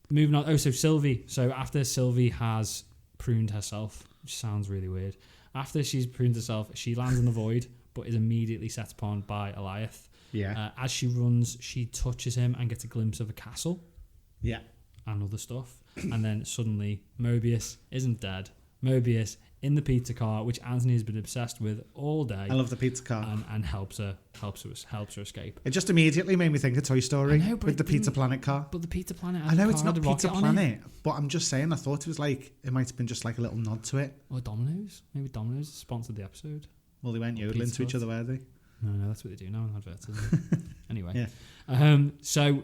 Moving on. Oh, so Sylvie. So after Sylvie has pruned herself, which sounds really weird. After she's pruned herself, she lands in the void, but is immediately set upon by Eliath. Yeah. As she runs, she touches him and gets a glimpse of a castle. Yeah. And other stuff. And then suddenly, Mobius isn't dead. Mobius in the pizza car, which Anthony has been obsessed with all day. I love the pizza car, and helps her escape. It just immediately made me think of Toy Story with the Pizza Planet car. But the Pizza Planet, I know it's not Pizza Planet, but I'm just saying. I thought it was like it might have been just like a little nod to it. Or Domino's, maybe Domino's sponsored the episode. Well, they went yodeling to each other, were they? No, that's what they do now in adverts. Anyway, yeah. So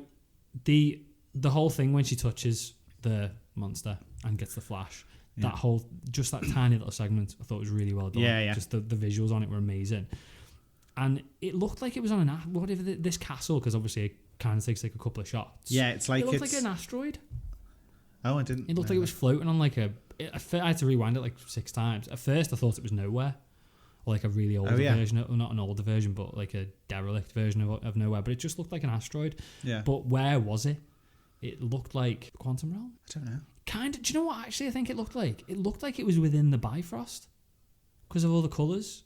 the whole thing when she touches the monster and gets the flash. Yeah. That tiny little segment I thought was really well done. Yeah. Just the visuals on it were amazing. And it looked like it was on this castle, because obviously it kind of takes like a couple of shots. Yeah, it looked like an asteroid. Oh, I didn't. It looked like it was floating on I had to rewind it like 6 times. At first I thought it was Nowhere. Or like a really older version, or not an older version, but like a derelict version of Nowhere. But it just looked like an asteroid. Yeah. But where was it? It looked like Quantum Realm. I don't know. Kind of. Do you know what actually I think it looked like? It looked like it was within the Bifrost because of all the colours.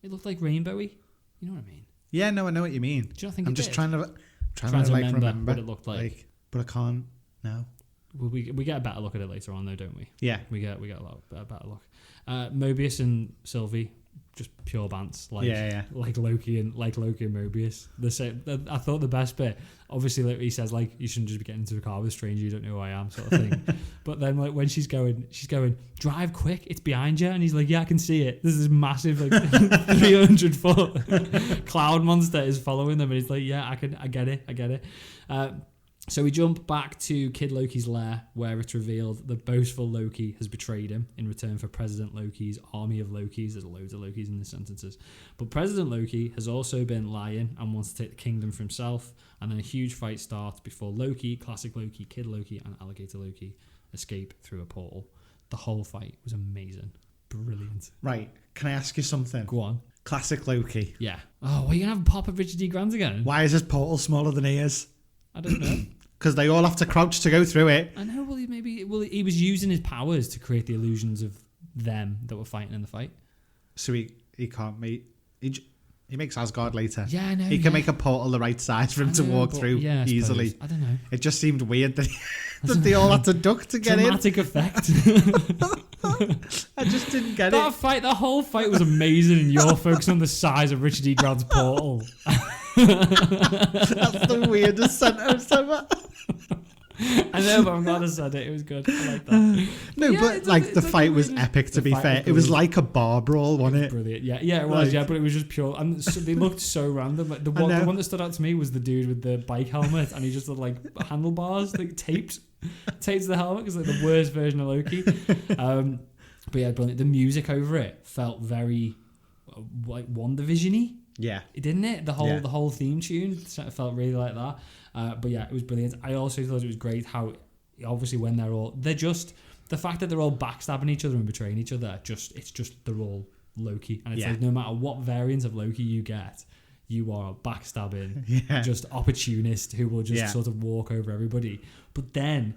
It looked like rainbowy. You know what I mean? Yeah, no, I know what you mean. Do you not think I'm just did? trying to remember what it looked like. But I can't. No. Well, we get a better look at it later on, though, don't we? Yeah. We get a lot better look. Mobius and Sylvie, just pure bants, like Loki and Mobius. I thought the best bit, obviously, like he says, like you shouldn't just be getting into a car with a stranger you don't know who I am, sort of thing. But then, like when she's going, drive quick, it's behind you, and he's like, yeah, I can see it. This is massive, like 300-foot cloud monster is following them, and he's like, yeah, I get it. So we jump back to Kid Loki's lair, where it's revealed that boastful Loki has betrayed him in return for President Loki's army of Lokis. There's loads of Lokis in the sentences. But President Loki has also been lying and wants to take the kingdom for himself. And then a huge fight starts before Loki, Classic Loki, Kid Loki, and Alligator Loki escape through a portal. The whole fight was amazing. Brilliant. Right. Can I ask you something? Go on. Classic Loki. Yeah. Oh, are you going to have a pop of Richard D. Grant again? Why is his portal smaller than he is? I don't know. Because they all have to crouch to go through it. I know. Well, he was using his powers to create the illusions of them that were fighting in the fight. So he can't meet. He makes Asgard later. Yeah, I know. He can make a portal the right size for him to walk through easily. I don't know. It just seemed weird that they all had to duck to get Dramatic effect. I just didn't get The whole fight was amazing, and you're focusing on the size of Richard D. Grant's portal. That's the weirdest sentence ever. I know, but I'm glad I said it. It was good. I like that. The fight was epic, to be fair. It was like a bar brawl, wasn't it? Brilliant. Yeah, it was. But it was just pure. And so they looked so random. Like the one that stood out to me was the dude with the bike helmet, and he just had like handlebars, like taped to the helmet, because like the worst version of Loki. But yeah, brilliant. The music over it felt very like WandaVision-y. Yeah, didn't it? The whole theme tune felt really like that. But yeah, it was brilliant. I also thought it was great how obviously when they're just the fact that they're all backstabbing each other and betraying each other. They're all Loki, and it's like no matter what variant of Loki you get, you are backstabbing, just opportunist who will just sort of walk over everybody. But then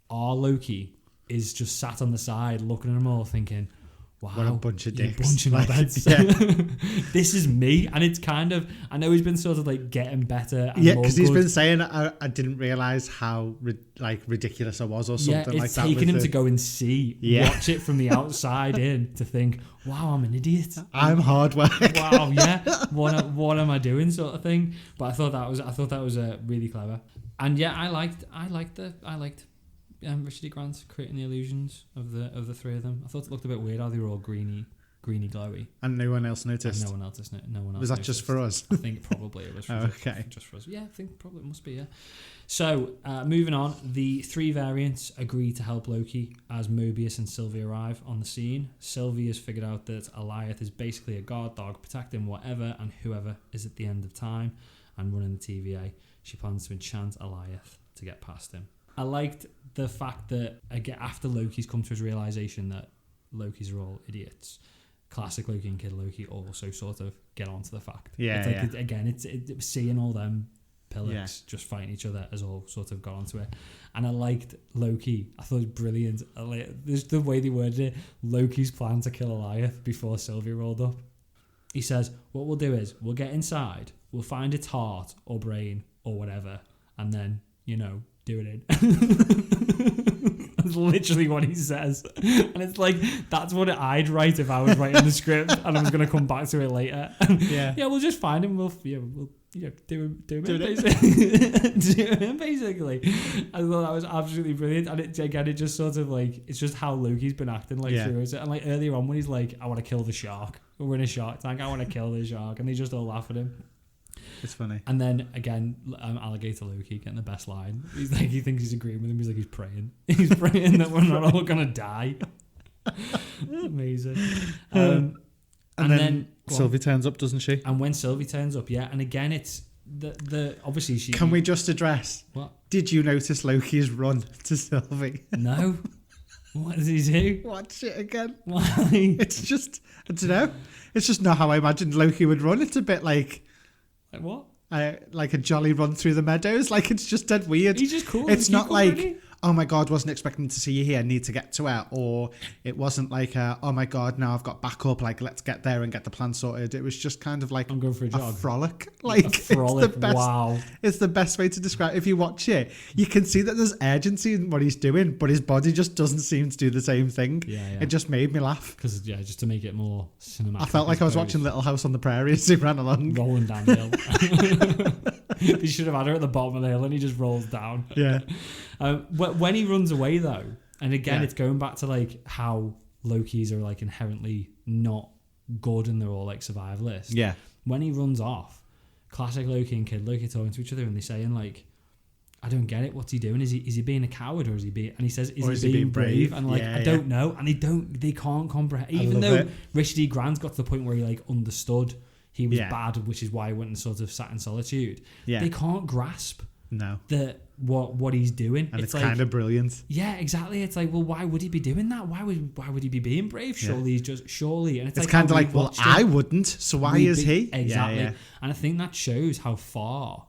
our Loki is just sat on the side looking at them all, thinking, wow, what a bunch of dicks. Bunch of knobheads. Yeah. This is me. And it's kind of, I know he's been sort of like getting better. And because he's been saying, I didn't realise how ridiculous I was or something like that. It's taken him to go and watch it from the outside in to think, wow, I'm an idiot. I'm hard work. Wow, yeah. What am I doing, sort of thing. But I thought that was really clever. And yeah, I liked Richard E. Grant creating the illusions of the three of them. I thought it looked a bit weird how they were all greeny glowy. And no one else noticed. And no one else was that noticed. Just for us? I think probably it was just for us. Yeah, I think probably it must be, yeah. So, moving on, the three variants agree to help Loki as Mobius and Sylvie arrive on the scene. Sylvie has figured out that Alioth is basically a guard dog protecting whatever and whoever is at the end of time and running the TVA. She plans to enchant Alioth to get past him. I liked the fact that, again, after Loki's come to his realisation that Lokis are all idiots, classic Loki and Kid Loki also sort of get onto the fact. Yeah, it's like, it's seeing all them pillars just fighting each other has all sort of got onto it. And I liked Loki. I thought it was brilliant. There's the way they worded it. Loki's plan to kill Alioth before Sylvie rolled up. He says, what we'll do is we'll get inside, we'll find its heart or brain or whatever, and then, do it in. That's literally what he says. And it's like, that's what I'd write if I was writing the script and I was going to come back to it later. Yeah, we'll just find him. We'll do him basically. I thought that was absolutely brilliant. And it just sort of like, it's just how Loki's been acting through it. And like earlier on when he's like, I want to kill the shark. We're in a shark tank. I want to kill the shark. And they just all laugh at him. It's funny. And then again, Alligator Loki getting the best line. He's like, he thinks he's agreeing with him. He's like, he's praying. He's praying that we're not all gonna die. Amazing. And then Sylvie turns up, doesn't she? And when Sylvie turns up, yeah. And again, it's the obviously she. Can we just address? What? Did you notice Loki's run to Sylvie? No. What does he do? Watch it again. Why? It's just, I don't know. It's just not how I imagined Loki would run. It's a bit like. Like what? Like a jolly run through the meadows. Like, it's just dead weird. He's just cool. It's not like, already? Oh my God, wasn't expecting to see you here, need to get to it. Or it wasn't like, oh my God, now I've got backup, like, let's get there and get the plan sorted. It was just kind of like I'm going for a jog. Frolic. Like, a frolic, it's the best, wow. It's the best way to describe it. If you watch it, you can see that there's urgency in what he's doing, but his body just doesn't seem to do the same thing. Yeah. It just made me laugh. Because, just to make it more cinematic. I felt like I was watching Little House on the Prairie as he ran along. Rolling down the hill. He should have had her at the bottom of the hill and he just rolls down. Yeah. When he runs away though, and again it's going back to like how Lokis are like inherently not good and they're all like survivalists. Yeah. When he runs off, classic Loki and Kid Loki talking to each other and they're saying like, I don't get it. What's he doing? Is he being a coward or is he being? And he says, is he being brave? And like, I don't know. And they can't comprehend. Even though Richard E. Grant got to the point where he like understood he was bad, which is why he went and sort of sat in solitude. Yeah. They can't grasp what he's doing. And it's like, kind of brilliant. Yeah, exactly. It's like, well, why would he be doing that? Why would he be being brave? Surely he's just and it's like kind of like, well, I wouldn't, so why is he? Exactly. Yeah. And I think that shows how far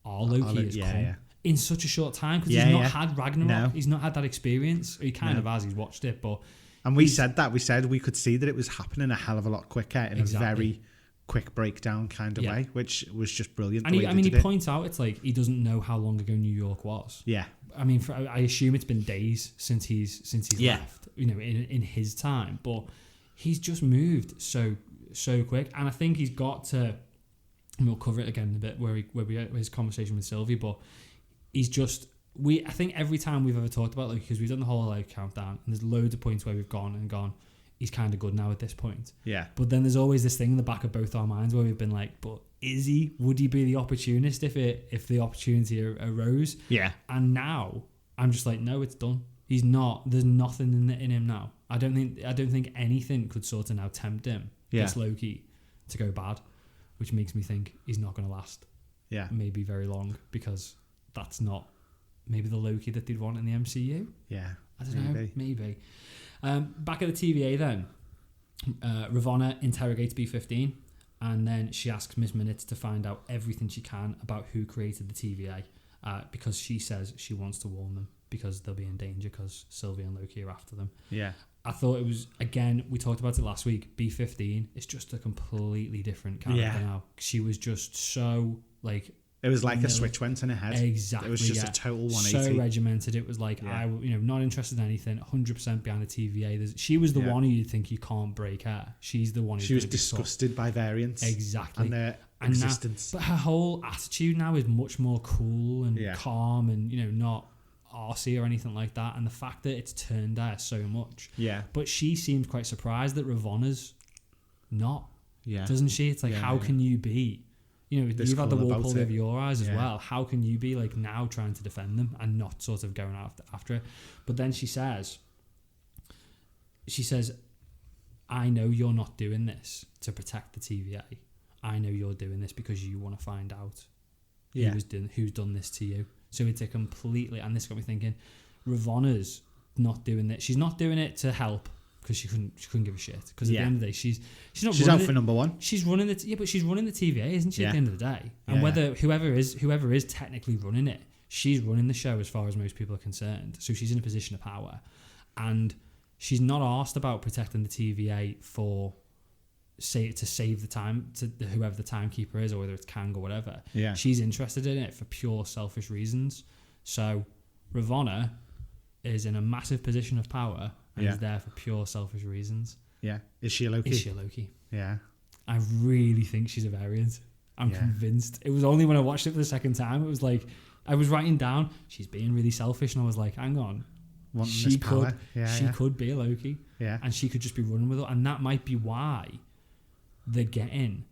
our Loki has come in such a short time because he's not had Ragnarok. No. He's not had that experience. He kind of has. He's watched it, but and we said that we could see that it was happening a hell of a lot quicker in a very quick breakdown kind of way, which was just brilliant. And he points out it's like he doesn't know how long ago New York was. Yeah, I mean, I assume it's been days since he's left. In his time, but he's just moved so quick, and I think he's got to. And we'll cover it again in a bit where his conversation with Sylvie, but he's just. I think every time we've ever talked about because we've done the whole like countdown, and there's loads of points where we've gone. He's kind of good now at this point. Yeah. But then there's always this thing in the back of both our minds where we've been like, but is he? Would he be the opportunist if the opportunity arose? Yeah. And now I'm just like, no, it's done. He's not. There's nothing in him now. I don't think anything could sort of now tempt him. This Loki to go bad, which makes me think he's not going to last. Yeah. Maybe very long because that's not maybe the Loki that they'd want in the MCU. Yeah. I don't know. Maybe. Back at the TVA then, Ravonna interrogates B-15 and then she asks Miss Minutes to find out everything she can about who created the TVA because she says she wants to warn them because they'll be in danger because Sylvie and Loki are after them. Yeah. I thought it was, again, we talked about it last week, B15 is just a completely different character now. She was just so, like... It was like a switch went in her head. Exactly. It was just a total 180. So regimented. It was like, not interested in anything, 100% behind the TVA. She was the one who you'd think you can't break her. She's the one who's... She was disgusted by variants. Exactly. And their existence. But her whole attitude now is much more cool and calm and, not arsey or anything like that. And the fact that it's turned her so much. Yeah. But she seemed quite surprised that Ravonna's not. Yeah. Doesn't she? It's like, how can you be... you've had the wool pulled over your eyes as well. How can you be like now trying to defend them and not sort of going after it? But then she says, I know you're not doing this to protect the TVA. I know you're doing this because you want to find out who's done this to you. So it's a completely, and this got me thinking, Ravonna's not doing it. She's not doing it to help. Because she couldn't give a shit. Because at the end of the day, she's out for number one. She's running but she's running the TVA, isn't she? At the end of the day, and whoever is technically running it, she's running the show as far as most people are concerned. So she's in a position of power, and she's not asked about protecting the TVA to save the time to whoever the timekeeper is, or whether it's Kang or whatever. Yeah, she's interested in it for pure selfish reasons. So Ravonna is in a massive position of power. And is there for pure selfish reasons. Yeah. Is she a Loki? Yeah. I really think she's a variant. I'm convinced. It was only when I watched it for the second time, it was like, I was writing down, she's being really selfish, and I was like, hang on. She could be a Loki. Yeah. And she could just be running with it. And that might be why they're getting...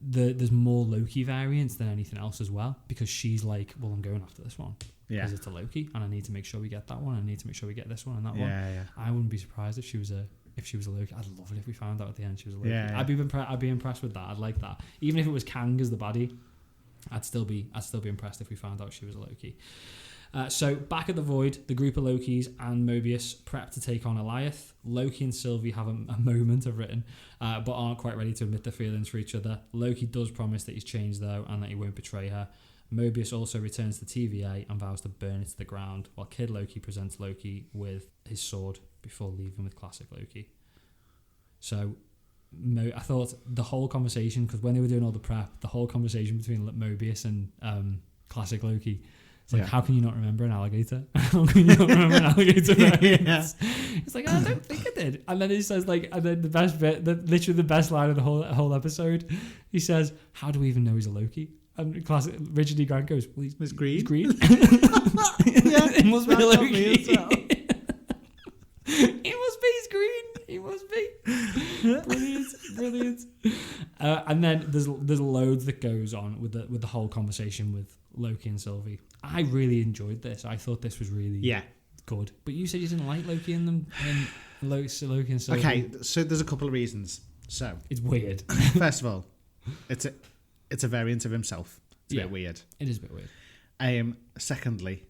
there's more Loki variants than anything else as well. Because she's like, well, I'm going after this one. Because it's a Loki, and I need to make sure we get that one. I need to make sure we get this one and that one. Yeah. I wouldn't be surprised if she was a Loki. I'd love it if we found out at the end she was a Loki. Yeah. I'd be impressed with that. I'd like that. Even if it was Kang as the baddie, I'd still be impressed if we found out she was a Loki. So back at the Void, the group of Lokis and Mobius prep to take on Eliath. Loki and Sylvie have a moment, I've written, but aren't quite ready to admit their feelings for each other. Loki does promise that he's changed though, and that he won't betray her. Mobius also returns to the TVA and vows to burn it to the ground, while Kid Loki presents Loki with his sword before leaving with classic Loki. So I thought the whole conversation, because when they were doing all the prep, the whole conversation between Mobius and classic Loki, it's like, how can you not remember an alligator? How can you not remember an alligator? It's like, I don't think I did. And then he says, like, and then the best bit, literally the best line of the whole episode, he says, how do we even know he's a Loki? And classic Richard D. Grant goes, well, he's green. He's green. It must be a Loki. Well. It must be, he's green. He must be. Brilliant. And then there's loads that goes on with the whole conversation with Loki and Sylvie. I really enjoyed this. I thought this was really good. But you said you didn't like Loki and Loki and Sylvie. Okay, so there's a couple of reasons. So it's weird. First of all, it's a variant of himself. It's a bit weird. It is a bit weird. Secondly,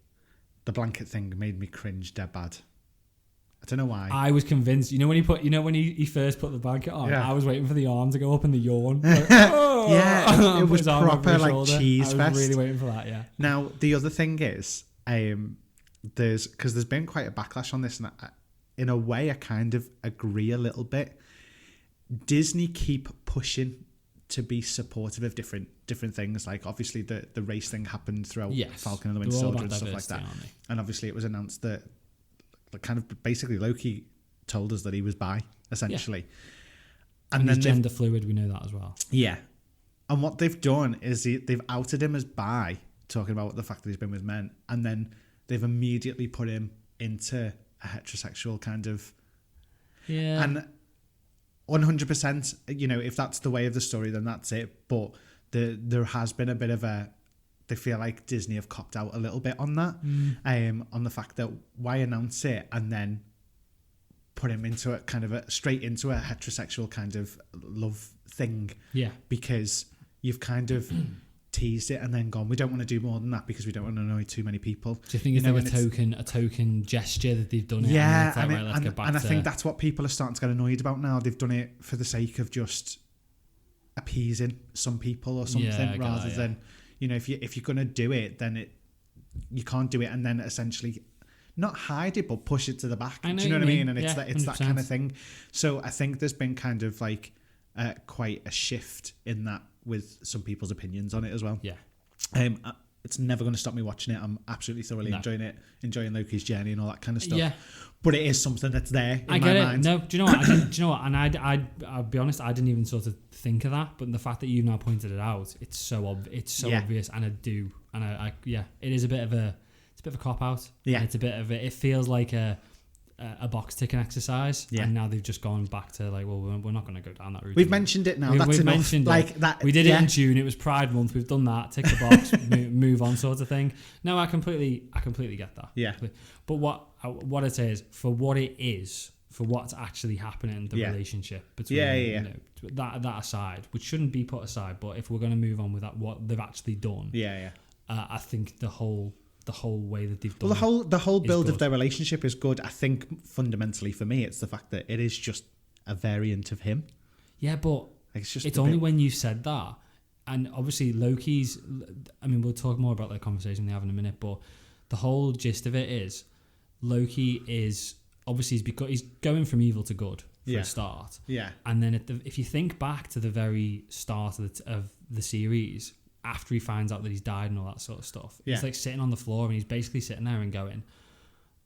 the blanket thing made me cringe dead bad. I don't know why. I was convinced. You know when he first put the blanket on, I was waiting for the arm to go up and the yawn. Like, oh! It was proper like cheese fest. I was really waiting for that. Yeah. Now the other thing is, there's been quite a backlash on this, and in a way, I kind of agree a little bit. Disney keep pushing to be supportive of different things. Like obviously the race thing happened throughout Falcon and the Winter Soldier and stuff like that. And obviously it was announced that kind of basically Loki told us that he was bi, essentially. Yeah. And then he's gender fluid, we know that as well. Yeah. And what they've done is they've outed him as bi, talking about the fact that he's been with men, and then they've immediately put him into a heterosexual kind of... Yeah. And 100%, if that's the way of the story, then that's it. But there has been a bit of they feel like Disney have copped out a little bit on that, on the fact that why announce it and then put him into a kind of straight into a heterosexual kind of love thing. Yeah. Because you've kind of teased it and then gone, we don't want to do more than that because we don't want to annoy too many people. Do you think it's like a token gesture that they've done it? Yeah, and I think that's what people are starting to get annoyed about now. They've done it for the sake of just appeasing some people or something, rather than, if you're going to do it, then you can't do it and then essentially not hide it, but push it to the back. I know Do you know what I mean? And yeah, it's that kind of thing. So I think there's been kind of like quite a shift in that with some people's opinions on it as well. Yeah. It's never going to stop me watching it. I'm absolutely thoroughly enjoying Loki's journey and all that kind of stuff. Yeah. But it is something that's there in I my get mind. it. No, do you know what? Do you know what? And I'll be honest, I didn't even sort of think of that. But the fact that you've now pointed it out, it's so obvious. And it is a bit of a cop out. Yeah. And it's a bit of it feels like a box ticking exercise. Yeah. And now they've just gone back to like, well, we're not going to go down that route. We've mentioned it now. That's we've enough. Mentioned like it. that. We did it in June. It was Pride Month. We've done that. Tick the box. move on, sort of thing. No, I completely get that. Yeah. But what I'd say is, for what it is, for what's actually happening, the relationship between you know, that aside, which shouldn't be put aside, but if we're going to move on with that, what they've actually done, I think the whole way that they've done the whole build of their relationship is good. I think fundamentally for me, it's the fact that it is just a variant of him. Yeah, but it's only when you said that, and obviously Loki's. I mean, we'll talk more about that conversation they have in a minute, but the whole gist of it is Loki is obviously he's going from evil to good for a start. Yeah, and then if you think back to the very start of the series, after he finds out that he's died and all that sort of stuff, he's like sitting on the floor and he's basically sitting there and going,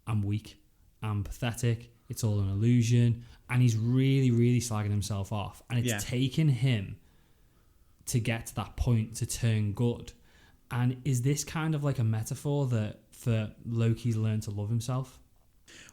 I'm weak, I'm pathetic, it's all an illusion, and he's really, really slagging himself off, and it's taken him to get to that point to turn good. And is this kind of like a metaphor that for Loki's learned to love himself?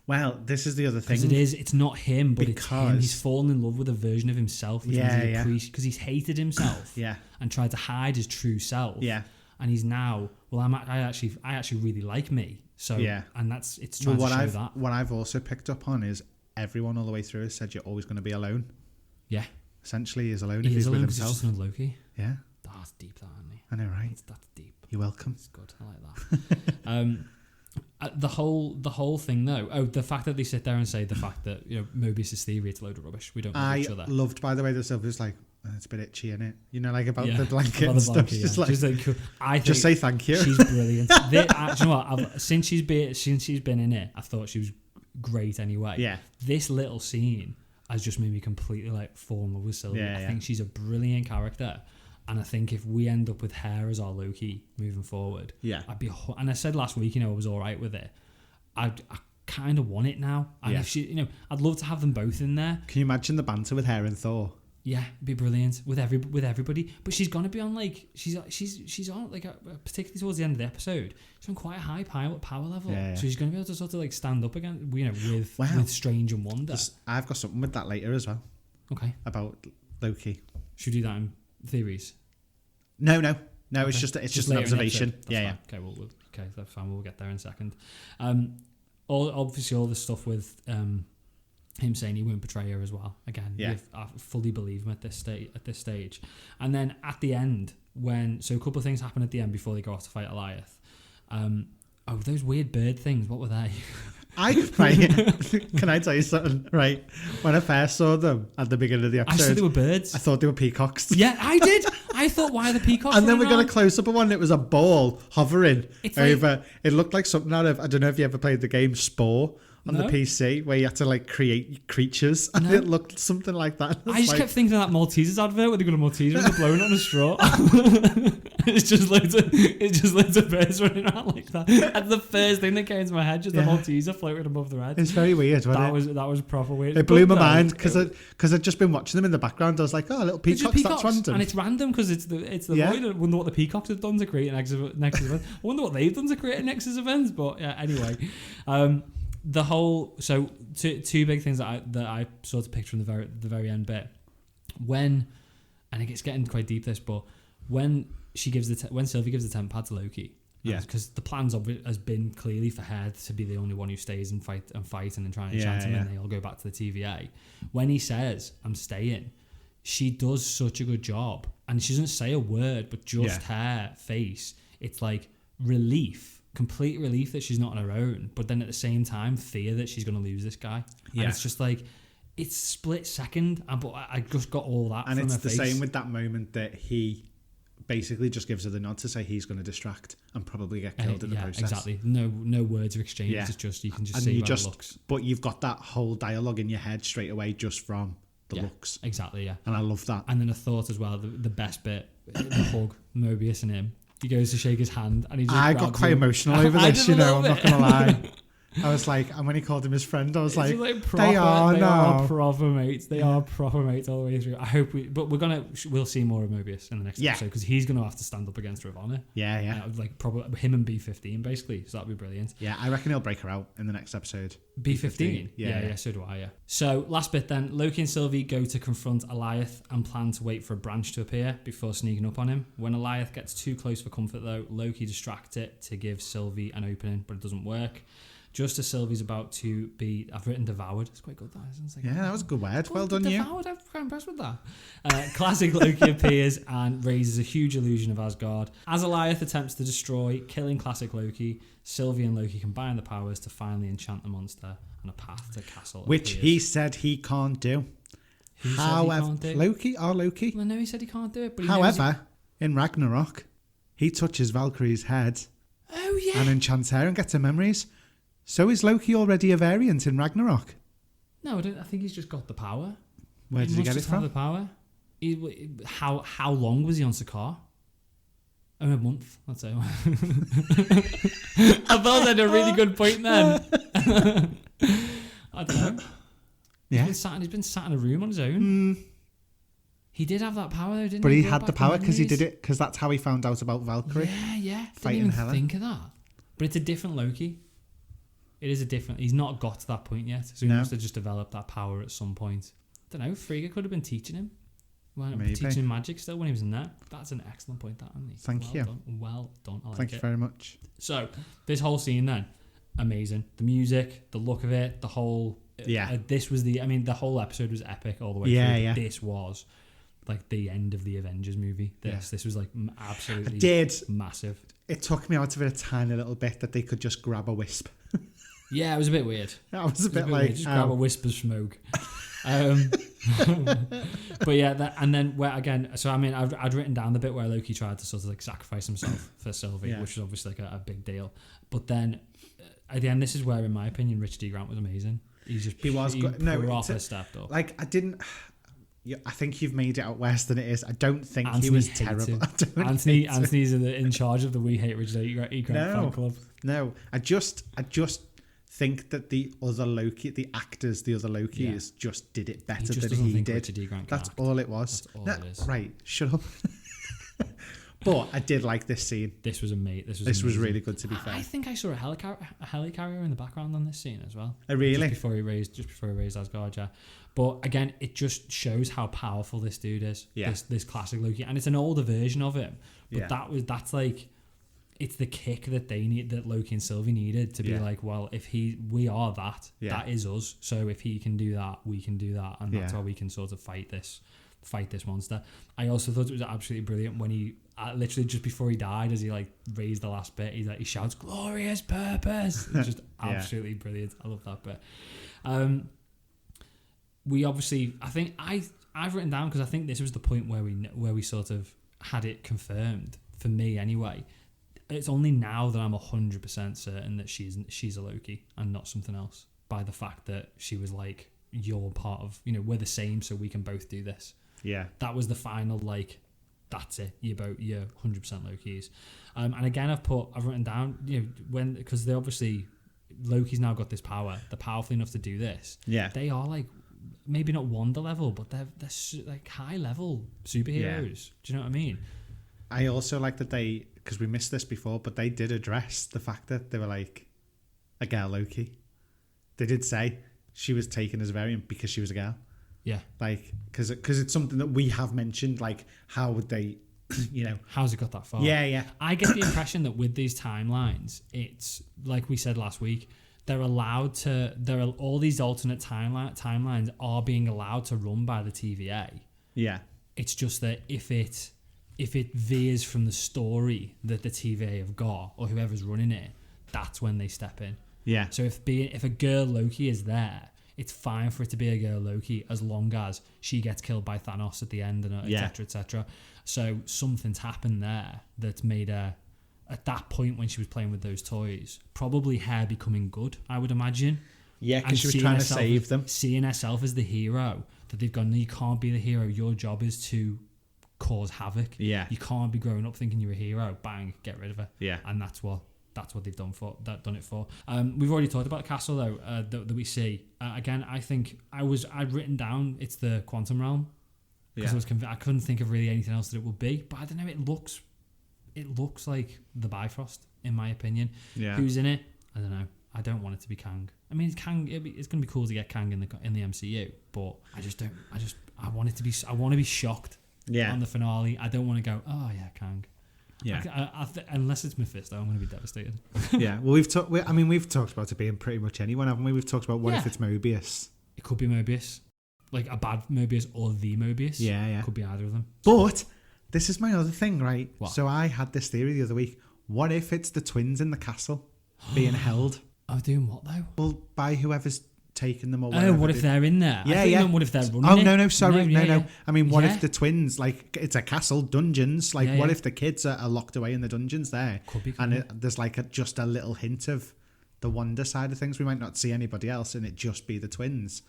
Well, this is the other thing. Because it's not him, but it's him. He's fallen in love with a version of himself, which because he's hated himself and tried to hide his true self. Yeah. And he's now, I actually really like me. So, and it's trying to show that. What I've also picked up on is everyone all the way through has said you're always going to be alone. Yeah. Essentially, he's alone if he's with himself. He's just another Loki. Yeah. That's deep, that, isn't he? I know, right? That's deep. You're welcome. It's good. I like that. The whole thing though. The fact that they sit there and say the fact that, you know, Mobius's theory, it's a load of rubbish. We don't know each other. I loved, by the way, the stuff was like, it's a bit itchy, innit? You know, like about the blanket and stuff. Just like, just say thank you. She's brilliant. You know what? Since she's been in it, I thought she was great anyway. Yeah. This little scene has just made me completely like fall in love with Sylvie. I think she's a brilliant character. And I think if we end up with her as our Loki moving forward, I'd be. And I said last week, you know, I was all right with it. I kind of want it now. And if she, you know, I'd love to have them both in there. Can you imagine the banter with her and Thor? Yeah, it'd be brilliant with everybody. But she's gonna be on like she's on like particularly towards the end of the episode. She's on quite a high power level. Yeah. So she's gonna be able to sort of like stand up again, you know, with Strange and Wonder. I've got something with that later as well. Okay. About Loki. Should we do that in theories? No. Okay. It's just an observation. Yeah. Okay, okay, that's fine. We'll get there in a second. All the stuff with him saying he won't betray her as well. Again, I fully believe him at this stage. And then at the end, so a couple of things happen at the end before they go off to fight Goliath. Those weird bird things. What were they? Can I tell you something? Right, when I first saw them at the beginning of the episode, I said they were birds. I thought they were peacocks. Yeah, I did. I thought, why are the peacocks? And then we got a close up of one. And it was a ball hovering over. It looked like something out of. I don't know if you ever played the game Spore on the PC, where you had to like create creatures, and it looked something like that. I just kept thinking of that Maltesers advert where they got a Malteser and they're blowing on a straw. It's just loads of birds running around like that. And the first thing that came into my head, just a Malteser floating above their head. It's very weird, wasn't it? That was proper weird. It blew my mind because I'd just been watching them in the background. I was like, oh, little peacocks, that's random. And it's random because it's the void. I wonder what the peacocks have done to create an Nexus event. I wonder what they've done to create a Nexus event. But yeah, anyway. The whole two big things that I sort of picked from the very end bit, and it's getting quite deep this, but when Sylvie gives the temp pad to Loki, because the plan's has been clearly for her to be the only one who stays and fight and then try and enchant him, and they all go back to the TVA. When he says I'm staying, she does such a good job, and she doesn't say a word, but just her face, it's like relief. Complete relief that she's not on her own, but then at the same time fear that she's going to lose this guy. And it's just like it's split second, but I just got all that. And from it's her the face. same with that moment that he basically just gives her the nod to say he's going to distract and probably get killed in the process. Exactly. No words are exchanged. Yeah. It's just you can just see how it looks. But you've got that whole dialogue in your head straight away just from the looks. Exactly. Yeah. And I love that. And then I thought as well the best bit, the hug, Mobius and him. He goes to shake his hand and he just I got quite emotional over this, I'm not going to lie. I was like, and when he called him his friend, I was like proper, they are proper mates. They are proper mates all the way through. I hope we'll see more of Mobius in the next episode because he's going to have to stand up against Ravonna. Yeah. Like probably him and B15 basically. So that'd be brilliant. Yeah, I reckon he'll break her out in the next episode. B15? Yeah, so do I, yeah. So last bit then, Loki and Sylvie go to confront Alioth and plan to wait for a branch to appear before sneaking up on him. When Alioth gets too close for comfort though, Loki distracts it to give Sylvie an opening, but it doesn't work. Just as Sylvie's about to be... I've written devoured. It's quite good, that, isn't it? That was a good word. Well done, you. Devoured, I'm quite impressed with that. Classic Loki appears and raises a huge illusion of Asgard. As Alioth attempts to destroy, killing classic Loki, Sylvie and Loki combine the powers to finally enchant the monster and a path to castle which appears. He said he can't do. However, Loki? Well, no, he said he can't do it. But however, in Ragnarok, he touches Valkyrie's head. Oh, yeah. And enchants her and gets her memories. So is Loki already a variant in Ragnarok? No, I think he's just got the power. Where did he get it from? The power. How long was he on Sakaar? A month, I'd say. I thought I had a really good point then. I don't know. Yeah. He's been sat in a room on his own. He did have that power though, didn't he? But he had the power because he did it, because that's how he found out about Valkyrie. Yeah. Fighting Didn't even Hela. think of that. But it's a different Loki. It is a different... He's not got to that point yet. So he must have just developed that power at some point. I don't know. Frigga could have been teaching him. Maybe. Teaching him magic still when he was in there. That's an excellent point, that, isn't he? Thank you. Well done. I like Thank you very much. So, this whole scene then, amazing. The music, the look of it, the whole... this was the... I mean, the whole episode was epic all the way through. Yeah. This was like the end of the Avengers movie. This was like absolutely massive. It took me out of it a tiny little bit that they could just grab a wisp. Yeah, it was a bit weird. That was a bit like... Just grab a wisp of smoke. But yeah, and then where again, so I mean, I'd written down the bit where Loki tried to sort of like sacrifice himself for Sylvie, which was obviously like a big deal. But then at the end, this is where, in my opinion, Richard D. Grant was amazing. He proper stepped up. Like, I think you've made it out worse than it is. I don't think he was terrible. Anthony's in charge of the We Hate Richard D. Grant fan club. No, I just think that the other Lokis just did it better than he did. That's all it was. That's all it is. Right, shut up. But I did like this scene. This was amazing. This was really good, to be fair. I think I saw a helicarrier in the background on this scene as well. Oh, really? Just before he raised Asgard, yeah. But again, it just shows how powerful this dude is. Yeah. This classic Loki, and it's an older version of him. But that's like, it's the kick that Loki and Sylvie needed to be like, well, if we are that is us. So if he can do that, we can do that, and that's how we can sort of fight this monster. I also thought it was absolutely brilliant when he literally just before he died, as he like raised the last bit, he shouts "glorious purpose." It's just absolutely brilliant. I love that bit. We obviously, I think I've written down, because I think this was the point where we sort of had it confirmed, for me anyway. It's only now that I'm 100% certain that she's a Loki and not something else, by the fact that she was like, you're part of, we're the same, so we can both do this. Yeah. That was the final, like, that's it. You're 100% Lokis. And again, I've written down, because they obviously, Loki's now got this power. They're powerful enough to do this. Yeah. They are like, maybe not Wonder level, but they're like high level superheroes. Yeah. Do you know what I mean? I also like that because we missed this before, but they did address the fact that they were like a girl Loki. They did say she was taken as a variant because she was a girl. Yeah. Like, because it's something that we have mentioned, like, how would they, How's it got that far? Yeah. I get the impression that with these timelines, it's, like we said last week, all these alternate timelines are being allowed to run by the TVA. Yeah. It's just that if it veers from the story that the TVA have got, or whoever's running it, that's when they step in. Yeah. So if a girl Loki is there, it's fine for it to be a girl Loki as long as she gets killed by Thanos at the end, and etc. etc. So something's happened there that's made her, at that point when she was playing with those toys, probably her becoming good, I would imagine. Yeah, because she was trying to save them. Seeing herself as the hero, that they've gone, no, you can't be the hero. Your job is to cause havoc. Yeah. You can't be growing up thinking you're a hero. Bang, get rid of her. Yeah. And that's what they've done it for. We've already talked about the castle though, that we see. Again, I think I'd written down it's the quantum realm, because I couldn't think of really anything else that it would be. But I don't know. It looks like the Bifrost, in my opinion. Yeah. Who's in it? I don't know. I don't want it to be Kang. I mean, Kang. It's going to be cool to get Kang in the MCU, but I want to be shocked. Yeah. On the finale, I don't want to go, oh yeah, Kang. Yeah. Unless it's Mephisto, I'm going to be devastated. Yeah. Well, we've talked about it being pretty much anyone, haven't we? We've talked about what if it's Mobius. It could be Mobius, like a bad Mobius or the Mobius. Yeah, yeah. It could be either of them. But this is my other thing, right? What? So I had this theory the other week. What if it's the twins in the castle being held? Oh, doing what though? Well, by whoever's taking them or whatever. Oh, what if they're in there? Yeah, yeah. What if they're running? Oh, no, sorry. No. I mean, what Yeah. if the twins, like, it's a castle, dungeons, like, Yeah, what yeah. if the kids are locked away in the dungeons there? Could be. And there's like just a little hint of the Wanda side of things. We might not see anybody else and it just be the twins.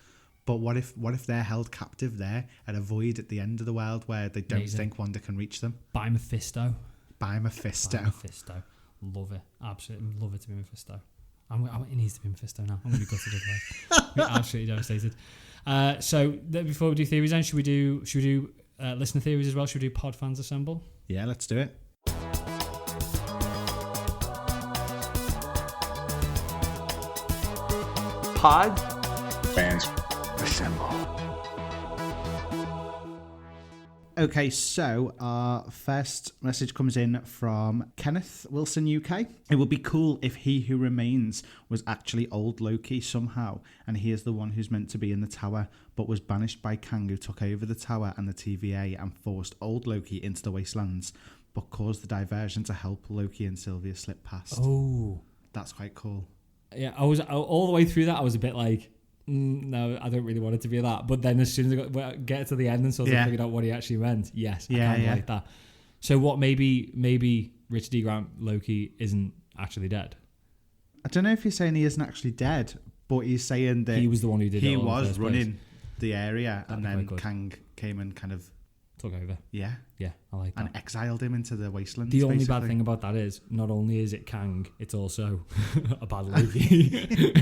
But what if they're held captive there at a void at the end of the world where they don't think Wanda can reach them? By Mephisto. Love it. Absolutely love it to be Mephisto. It needs to be Mephisto now. I'm going to be gutted otherwise. I'm absolutely devastated. So before we do theories, then should we do listener theories as well? Should we do Pod Fans Assemble? Yeah, let's do it. Pod Fans Assemble. Okay, so our first message comes in from Kenneth Wilson, UK. It would be cool if He Who Remains was actually old Loki somehow, and he is the one who's meant to be in the tower, but was banished by Kang, who took over the tower and the TVA and forced old Loki into the wastelands, but caused the diversion to help Loki and Sylvia slip past. Oh. That's quite cool. Yeah, I was all the way through that. I was a bit like, no, I don't really want it to be that. But then as soon as I get to the end and sort of figured out what he actually meant, yes, I kind of like that. So what? Maybe Richard D. Grant Loki isn't actually dead. I don't know if he's saying he isn't actually dead, but he's saying that he was the one who did it. He all in the was first running place. the area, and then Kang came and kind of took over. Yeah, I like that. And exiled him into the wastelands. The only bad thing about that is not only is it Kang, it's also a bad Loki.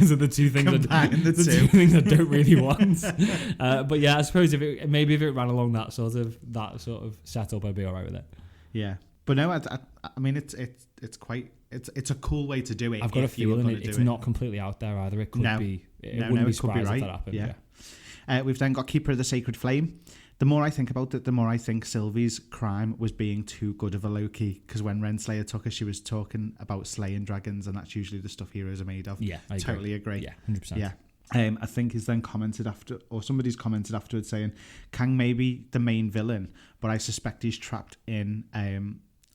So the two things two things I don't really want. But yeah, I suppose if it ran along that sort of setup, I'd be all right with it. Yeah, but no, I mean it's a cool way to do it. I've got a feeling it's not completely out there either. It could be. It wouldn't be surprised if that happened. Yeah. We've then got Keeper of the Sacred Flame. The more I think about it, the more I think Sylvie's crime was being too good of a Loki. Because when Renslayer took her, she was talking about slaying dragons, and that's usually the stuff heroes are made of. Yeah, I totally agree. Yeah, 100%. Yeah. I think he's then commented after, or somebody's commented afterwards saying, Kang may be the main villain, but I suspect he's trapped in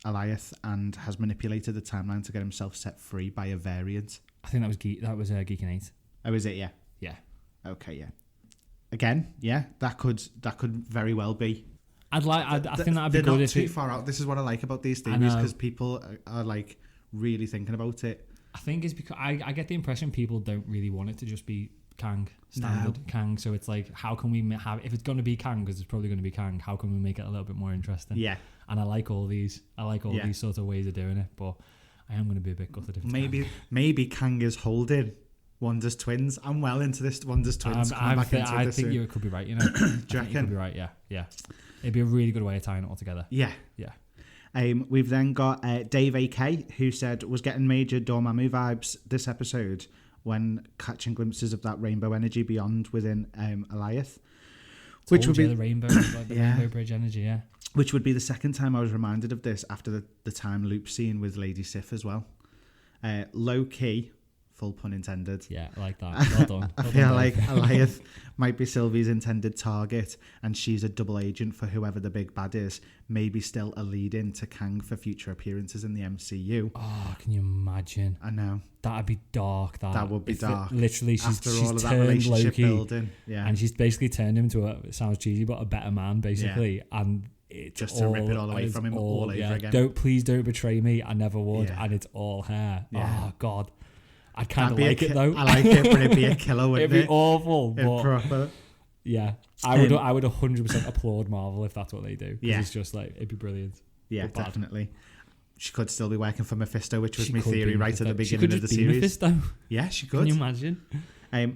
Alioth and has manipulated the timeline to get himself set free by a variant. I think that was Geek and 8. Oh, is it? Yeah. Yeah. Okay. Yeah. Again, yeah, that could very well be. I think that'd be good. They're not if too far out. This is what I like about these theories, because people are like really thinking about it. I think it's because I get the impression people don't really want it to just be Kang, standard Kang. So it's like, how can we have, if it's going to be Kang, because it's probably going to be Kang, how can we make it a little bit more interesting? Yeah. And I like all these sort of ways of doing it, but I am going to be a bit gutted if it's maybe Kang is holding Wanda's twins. I'm well into this Wanda's twins. I think you could be right. You know, do you reckon? You could be right. Yeah. It'd be a really good way of tying it all together. Yeah. We've then got Dave AK, who said was getting major Dormammu vibes this episode when catching glimpses of that rainbow energy beyond within Alioth, which would be the rainbow, like the rainbow bridge energy. Yeah, which would be the second time I was reminded of this after the time loop scene with Lady Sif as well. Low key. full pun intended. Yeah, I like that. Well done. I feel like Alioth might be Sylvie's intended target, and she's a double agent for whoever the big bad is. Maybe still a lead-in to Kang for future appearances in the MCU. Oh, can you imagine? I know. That'd be dark. That would be dark. Literally, she's all of that turned relationship Loki, building. Yeah. and she's basically turned him into it sounds cheesy, but a better man, basically. Yeah. And it's just to rip it all away from him all over again. Please don't betray me. I never would. Yeah. And it's all hair. Yeah. Oh God. I'd kind of like it though. I like it, but it'd be a killer, wouldn't it? It'd be awful. Proper. Yeah. I would 100% applaud Marvel if that's what they do. Yeah. It's just like, it'd be brilliant. Yeah, definitely. She could still be working for Mephisto, which was my theory right at the beginning of the series. Mephisto. Yeah, she could. Can you imagine?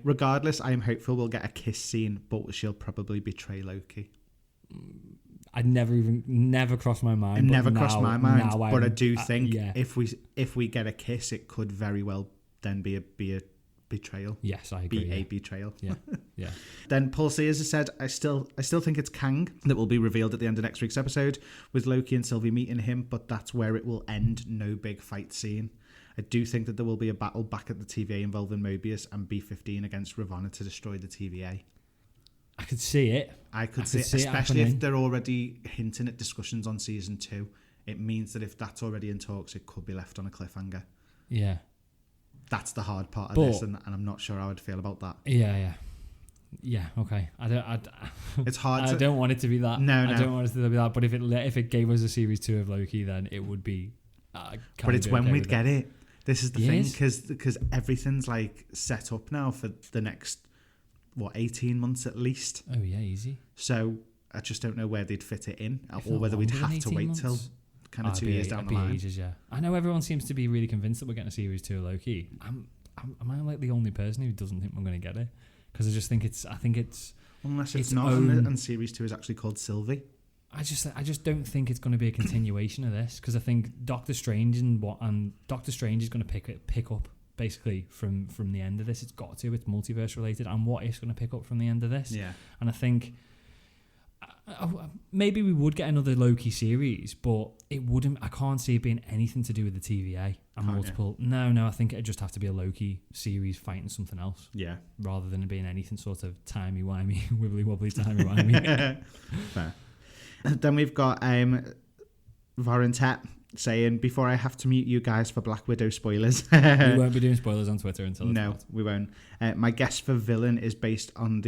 Regardless, I am hopeful we'll get a kiss scene, but she'll probably betray Loki. I'd never crossed my mind. It never crossed my mind, but I do think if we get a kiss, it could very well then be a betrayal. Yes, I agree. A betrayal. Yeah. Then Paul Sears has said, I still think it's Kang that will be revealed at the end of next week's episode, with Loki and Sylvie meeting him, but that's where it will end. No big fight scene. I do think that there will be a battle back at the TVA involving Mobius and B-15 against Ravonna to destroy the TVA. I could see it. I could see it, especially if they're already hinting at discussions on season 2. It means that if that's already in talks, it could be left on a cliffhanger. Yeah. That's the hard part of this, and I'm not sure how I'd feel about that. Yeah. Okay. It's hard. I don't want it to be that. No. I don't want it to be that. But if it gave us a series 2 of Loki, then it would be. But it's when we'd get it. This is the thing, because everything's like set up now for the next 18 months at least. Oh yeah, easy. So I just don't know where they'd fit it in, or whether we'd have to wait till kind of 2 years down the line. Ages, yeah. I know everyone seems to be really convinced that we're getting a series 2 of Loki. Am I like the only person who doesn't think we're going to get it? Because I think it's unless it's not, and series 2 is actually called Sylvie. I just don't think it's going to be a continuation of this, because I think Doctor Strange is going to pick up basically from the end of this. It's got to. It's multiverse related, and What If's going to pick up from the end of this. Yeah. And I think maybe we would get another Loki series, but it wouldn't. I can't see it being anything to do with the TVA and multiple. You? No. I think it'd just have to be a Loki series fighting something else. Yeah. Rather than it being anything sort of timey-wimey, wibbly-wobbly timey-wimey. Fair. Then we've got Varentet saying, before I have to mute you guys for Black Widow spoilers. We won't be doing spoilers on Twitter until it's out. We won't. My guess for villain is based on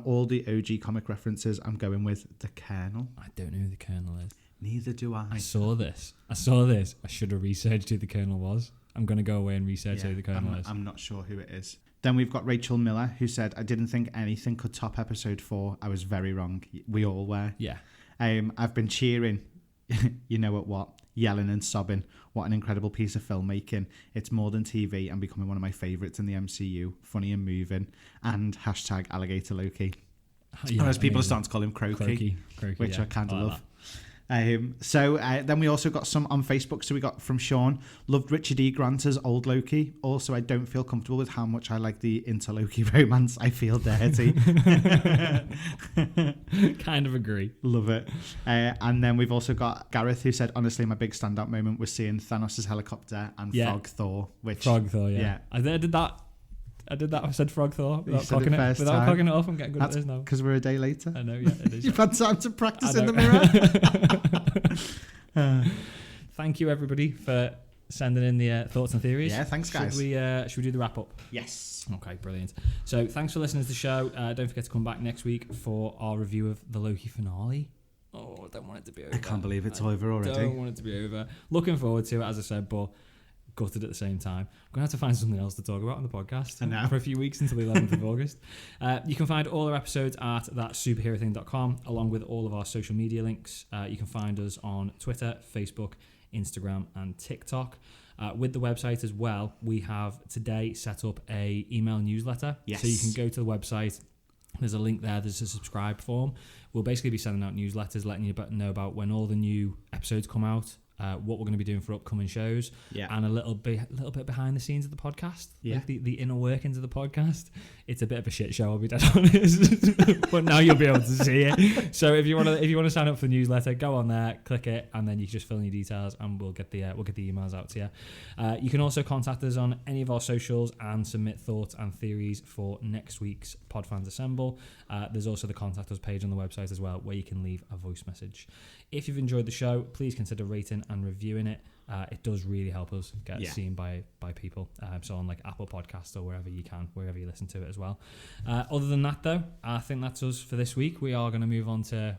all the OG comic references. I'm going with the Colonel. I don't know who the Colonel is. Neither do I. I saw this. I should have researched who the Colonel was. I'm going to go away and research who the Colonel is. I'm not sure who it is. Then we've got Rachel Miller, who said, I didn't think anything could top episode 4. I was very wrong. We all were. Yeah. I've been cheering, you know what, yelling and sobbing. What an incredible piece of filmmaking. It's more than TV and becoming one of my favourites in the MCU. Funny and moving. And # Alligator Loki. Yeah, and as people are starting to call him Croaky, which I kind of love. Then we also got some on Facebook. So we got from Sean, loved Richard E. Grant as old Loki. Also, I don't feel comfortable with how much I like the inter-Loki romance. I feel dirty. Kind of agree. Love it. And then we've also got Gareth, who said, honestly, my big standout moment was seeing Thanos' helicopter and Frog Thor. Frog Thor, yeah. I did that. I said Frog Thor without cocking it off. I'm getting good at this now. Because we're a day later. I know, yeah, it is. You've had time to practice in the mirror. Thank you, everybody, for sending in the thoughts and theories. Yeah, thanks, guys. Should we do the wrap up? Yes. Okay, brilliant. So thanks for listening to the show. Don't forget to come back next week for our review of the Loki finale. Oh, I don't want it to be over. I can't believe it's over already. I don't want it to be over. Looking forward to it, as I said, but gutted at the same time. I'm going to have to find something else to talk about on the podcast for a few weeks until the 11th of August. You can find all our episodes at thatsuperherothing.com, along with all of our social media links. You can find us on Twitter, Facebook, Instagram, and TikTok. With the website as well, we have today set up a email newsletter. Yes. So you can go to the website. There's a link there. There's a subscribe form. We'll basically be sending out newsletters, letting you know about when all the new episodes come out. what we're going to be doing for upcoming shows, and a little bit behind the scenes of the podcast, like the inner workings of the podcast. It's a bit of a shit show, I'll be dead honest, but now you'll be able to see it. So if you want to sign up for the newsletter, go on there, click it, and then you can just fill in your details, and we'll get the emails out to you. You can also contact us on any of our socials and submit thoughts and theories for next week's Podfans Assemble. There's also the contact us page on the website as well, where you can leave a voice message. If you've enjoyed the show, please consider rating and reviewing it. It does really help us get seen by people. So on like Apple Podcasts or wherever you listen to it as well. Other than that, though, I think that's us for this week. We are going to move on to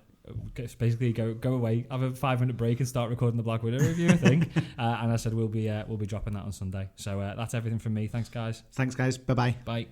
basically go away, have a 5-minute break, and start recording the Black Widow review, I think. And I said we'll be dropping that on Sunday. So that's everything from me. Thanks, guys. Bye-bye. Bye.